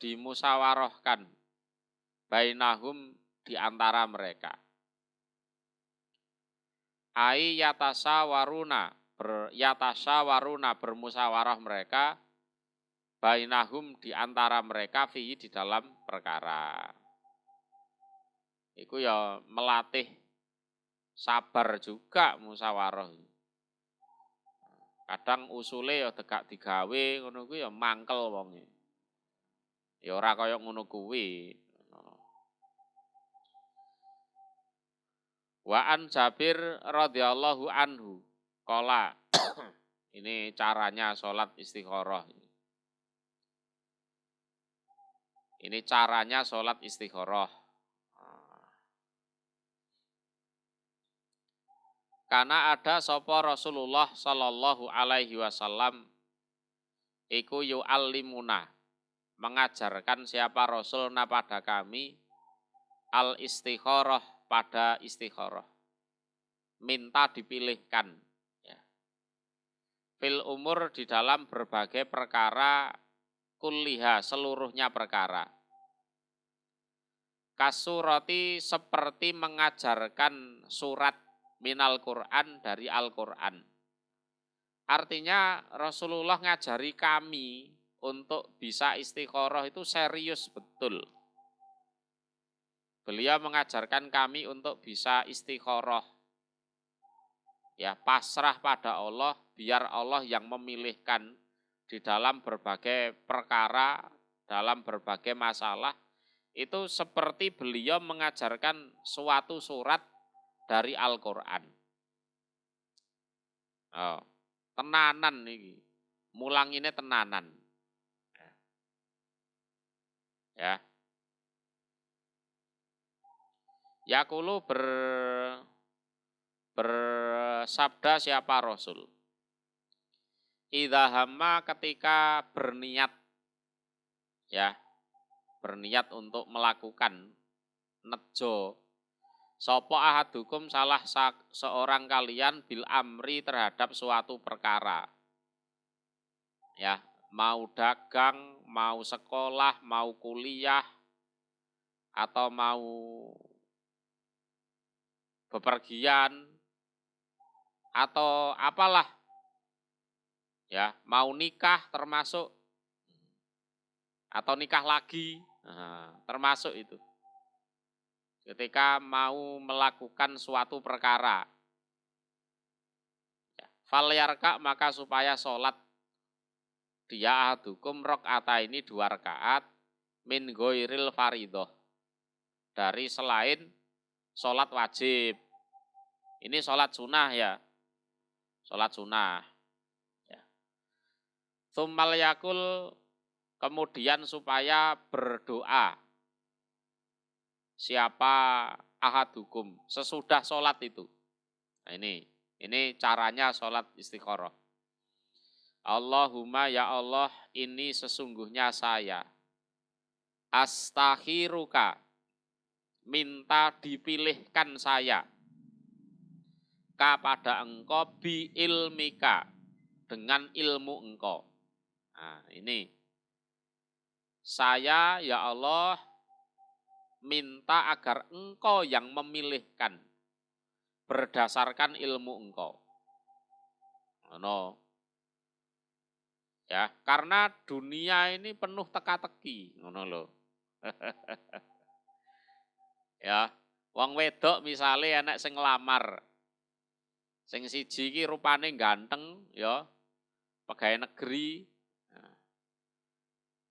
[SPEAKER 1] dimusyawarahkan, bainahum di antara mereka. Ai yatasyawaruna bermusyawarah mereka, bainahum di antara mereka fihi di dalam perkara. Iku ya melatih sabar juga musyawarah. Kadang usule ya tegak digawe ngono kuwi ya mangkel wonge. Ya ora kaya ngono kuwi. Wa an Jabir radhiyallahu anhu qala ini caranya sholat istikharah. Ini caranya sholat istikharah. Karena ada sapa Rasulullah sallallahu alaihi wasallam iku yu'allimuna, mengajarkan siapa Rasulna pada kami al istikharah, pada istikharah, minta dipilihkan ya. Fil umur di dalam berbagai perkara, kulliha seluruhnya perkara. Kasurati seperti mengajarkan surat minal Quran dari Al-Quran. Artinya Rasulullah ngajari kami untuk bisa istikharah itu serius betul. Beliau mengajarkan kami untuk bisa istikharah. Ya, pasrah pada Allah, biar Allah yang memilihkan di dalam berbagai perkara, dalam berbagai masalah. Itu seperti beliau mengajarkan suatu surat dari Al-Quran. Oh, tenanan nih, mulang ini tenanan. Ya. Yaqulu bersabda siapa Rasul. Idza hamma ketika berniat, ya, berniat untuk melakukan nejo, sapa ahadukum salah seorang kalian bil amri terhadap suatu perkara. Ya, mau dagang, mau sekolah, mau kuliah, atau mau bepergian, atau apalah, ya, mau nikah termasuk, atau nikah lagi, termasuk itu. Ketika mau melakukan suatu perkara, falyarka maka supaya sholat dia ahadukum rakaat ini 2 rakaat min ghairil faridoh, dari selain sholat wajib. Ini sholat sunnah ya, sholat sunnah. Ya. Tsummal yakul, kemudian supaya berdoa siapa ahadukum sesudah sholat itu. Nah ini caranya sholat istikharah. Allahumma ya Allah, ini sesungguhnya saya astakhiruka, minta dipilihkan saya kepada engkau bi ilmika, dengan ilmu engkau. Nah, ini saya ya Allah minta agar engkau yang memilihkan berdasarkan ilmu engkau. No. Ya, karena dunia ini penuh teka-teki, ngono lho. Ya, Wong wedok misale enek sing nglamar. Sing siji iki rupane ganteng ya, pegawai negeri.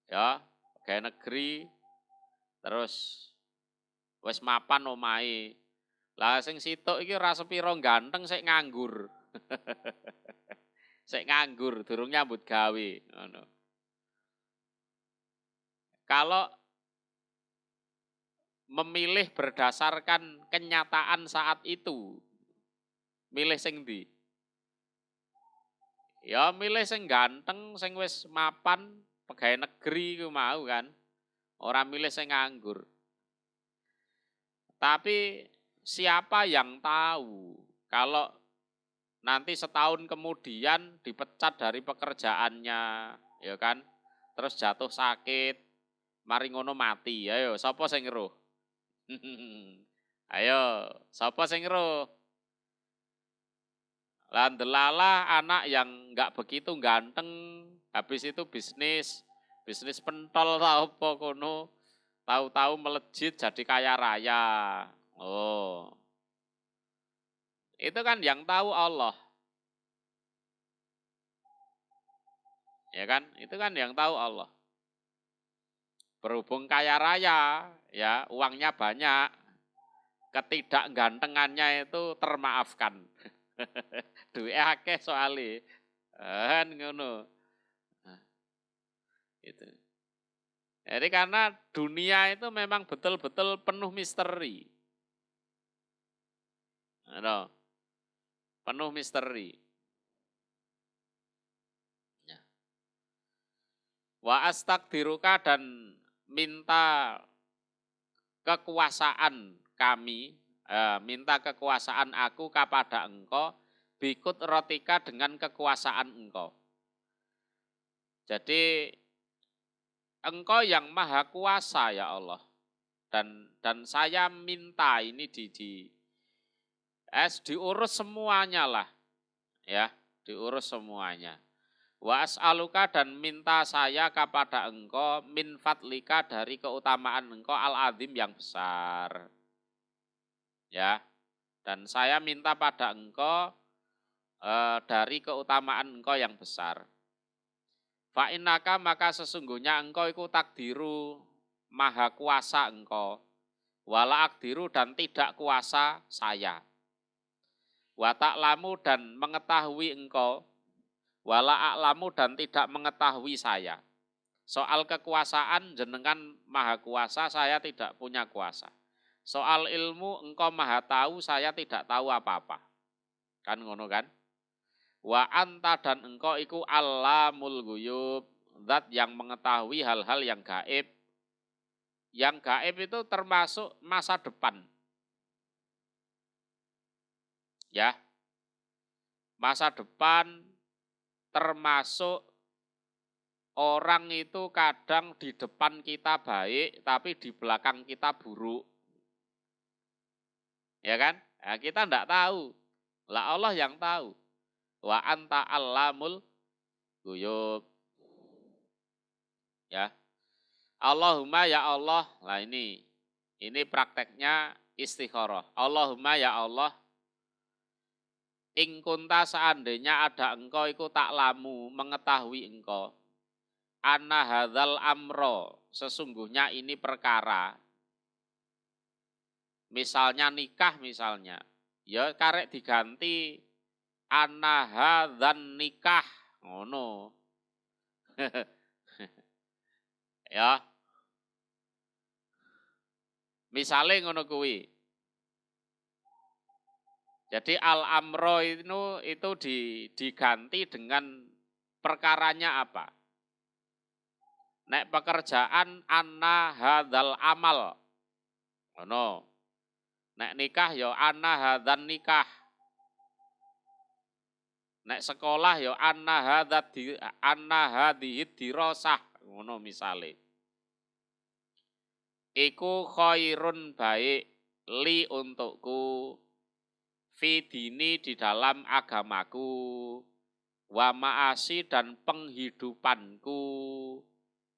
[SPEAKER 1] Ya, pegawai negeri terus wis mapan omahe. Lah sing situk iki ora sepira ganteng sik nganggur. Sik nganggur durung nyambut gawe ngono. Kalau memilih berdasarkan kenyataan saat itu, milih sing ndi? Ya milih sing ganteng, sing wis mapan, pegawai negeri ku mau kan. Ora milih sing nganggur. Tapi siapa yang tahu kalau nanti setahun kemudian dipecat dari pekerjaannya, ya kan? Terus jatuh sakit, mari ngono mati. Ayo, sapa sing ngeruh? Ayo, sapa sing ngeruh? Lah ndelalah anak yang enggak begitu ganteng, habis itu bisnis pentol ta apa kono, tahu-tahu melejit jadi kaya raya. Oh. Itu kan yang tahu Allah. Ya kan? Itu kan yang tahu Allah. Berhubung kaya raya, ya uangnya banyak, ketidakgantengannya itu termaafkan. Duwe akeh soalnya. Kan ngono. Nah, itu. Jadi karena dunia itu memang betul-betul penuh misteri. No. Penuh misteri. Ya. Wa astagdiruka dan minta kekuasaan kami, minta kekuasaan aku kepada engkau, bikut rotika dengan kekuasaan engkau. Jadi engkau yang maha kuasa ya Allah. Dan saya minta ini diurus semuanya lah. Ya, diurus semuanya. Wa as'aluka dan minta saya kepada engkau min fadlika dari keutamaan engkau al-azim yang besar. Ya. Dan saya minta pada engkau dari keutamaan engkau yang besar. Fa innaka maka sesungguhnya engkau iku takdiru maha kuasa engkau. Wala akdiru dan tidak kuasa saya. Wa ta'lamu dan mengetahui engkau. Wala a'lamu dan tidak mengetahui saya. Soal kekuasaan jenengan maha kuasa, saya tidak punya kuasa. Soal ilmu engkau maha tahu, saya tidak tahu apa-apa. Kan ngono kan? Wa anta dan engkau iku allamul ghuyub, zat yang mengetahui hal-hal yang gaib. Yang gaib itu termasuk masa depan. Ya. Masa depan termasuk orang itu kadang di depan kita baik, tapi di belakang kita buruk. Ya kan? Nah, kita enggak tahu. Lah Allah yang tahu. Wa anta allamul ghuyub. Ya. Allahumma ya Allah. Lah ini prakteknya istikharah. Allahumma ya Allah. Ing kunta seandainya ada engkau iku taklamu mengetahui engkau. Anna hadzal amro, sesungguhnya ini perkara. Misalnya nikah misalnya. Ya karek diganti anna hadzan nikah. Ngono. Ya. Misale ngono kuwi. Jadi al-amro itu diganti dengan perkaranya apa? Nek pekerjaan anna hadzal amal. Ngono. Nek nikah ya anna hadzan nikah. Nek sekolah ya anna hadhihi dirasah. Ngono misale. Iku khairun baik li untukku fi dini di dalam agamaku wa ma'asi dan penghidupanku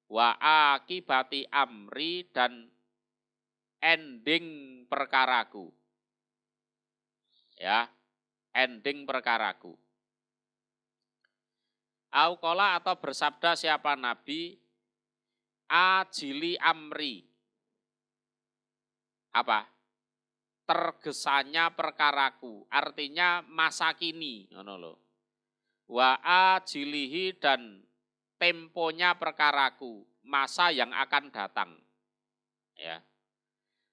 [SPEAKER 1] wa akibati amri dan ending perkaraku. Ya, ending perkaraku. Auqala atau bersabda siapa Nabi, ajili amri. Apa? Tergesanya perkaraku, artinya masa kini, ngono lho. Wa ajilihi dan temponya perkaraku, masa yang akan datang. Ya.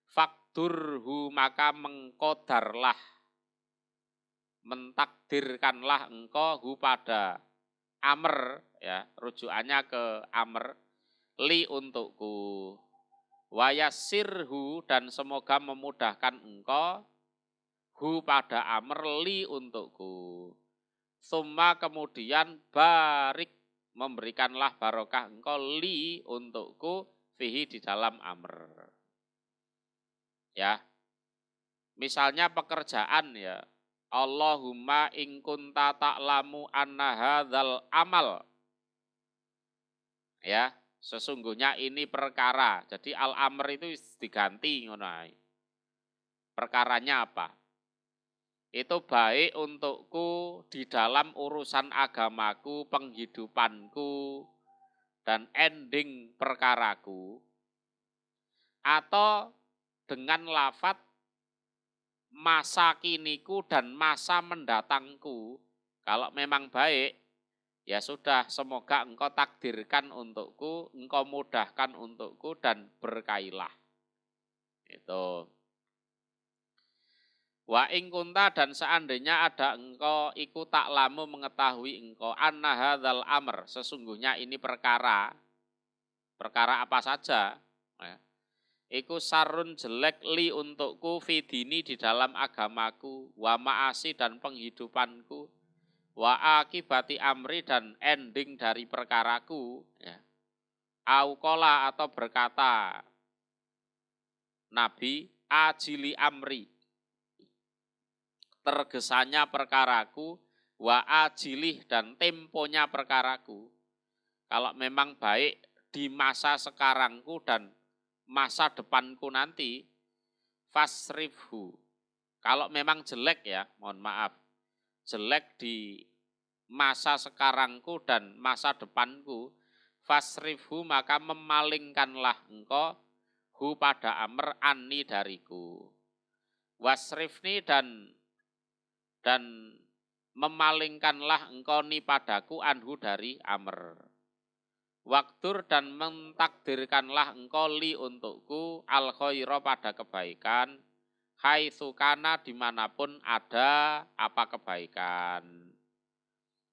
[SPEAKER 1] Fakdurhu maka mengkodarlah, mentakdirkanlah engkau hu pada amr, ya, rujukannya ke amr, li untukku. Wayasirhu dan semoga memudahkan engkau hu pada amr li untukku. Summa kemudian barik memberikanlah barokah engkau li untukku fihi di dalam amr. Ya. Misalnya pekerjaan ya. Allahumma in kunta ta'lamu anna hadzal amal. Ya, sesungguhnya ini perkara. Jadi al-amr itu diganti ngono ae. Perkaranya apa? Itu baik untukku di dalam urusan agamaku, penghidupanku, dan ending perkaraku. Atau dengan lafadz masa kiniku dan masa mendatangku, kalau memang baik, ya sudah, semoga engkau takdirkan untukku, engkau mudahkan untukku, dan berkailah. Itu. Wa ing kunta dan seandainya ada engkau iku taklamu mengetahui engkau anna hadzal amr, sesungguhnya ini perkara apa saja, ya. Iku sarun jelek li untukku fidini di dalam agamaku, wa ma'asi dan penghidupanku, wa akibati amri dan ending dari perkaraku, ya. Auqala atau berkata Nabi, ajili amri, tergesanya perkaraku, wa ajilih dan temponya perkaraku. Kalau memang baik di masa sekarangku dan masa depanku nanti, fasrifhu. Kalau memang jelek ya, mohon maaf, jelek di masa sekarangku dan masa depanku, fasrifhu maka memalingkanlah engkau hu pada amr anni dariku. Wasrifni dan memalingkanlah engkau ni padaku anhu dari amr. Waktur dan mentakdirkanlah engkau li untukku al khaira pada kebaikan, haitsu kana dimanapun ada apa kebaikan.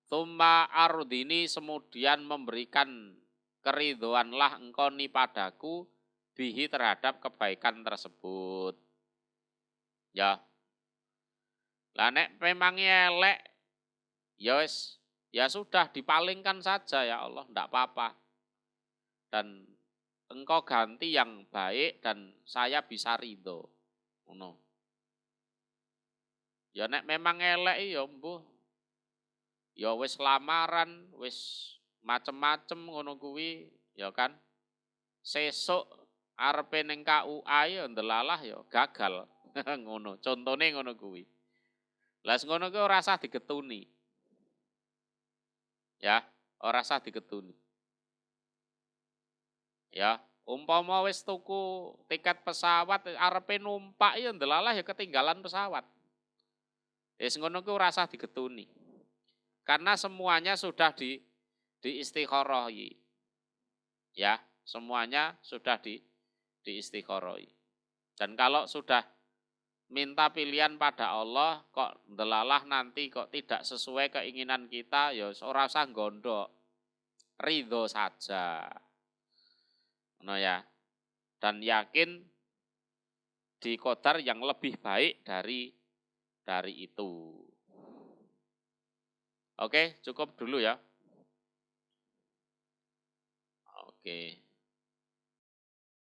[SPEAKER 1] Tsumma ardini kemudian memberikan keridhoanlah engkau ni padaku bihi terhadap kebaikan tersebut. Ya. Lah nek memang elek, ya sudah dipalingkan saja ya Allah, ndak apa-apa. Dan engkau ganti yang baik dan saya bisa ridho. Ngono. Ya nek memang elek ya mbuh. Ya wis lamaran, wis macem-macem ngono kuwi, ya kan. Sesuk arepe ning KUA ya ndelalah ya gagal. Ngono, contone ngono kuwi. Lah ngono kuwi ora usah digetuni. Ya, ora usah digetuni. Ya, umpama wis tuku tiket pesawat arepe numpak ya ndelalah ya ketinggalan pesawat. Wis ngono kuwi ora usah digetuni. Karena semuanya sudah diistikharahi. Ya, semuanya sudah diistikharahi. Dan kalau sudah minta pilihan pada Allah kok ndelalah nanti kok tidak sesuai keinginan kita, ya ora usah gondok. Ridho saja. No ya. Dan yakin di qadar yang lebih baik dari itu. Oke, cukup dulu ya. Oke.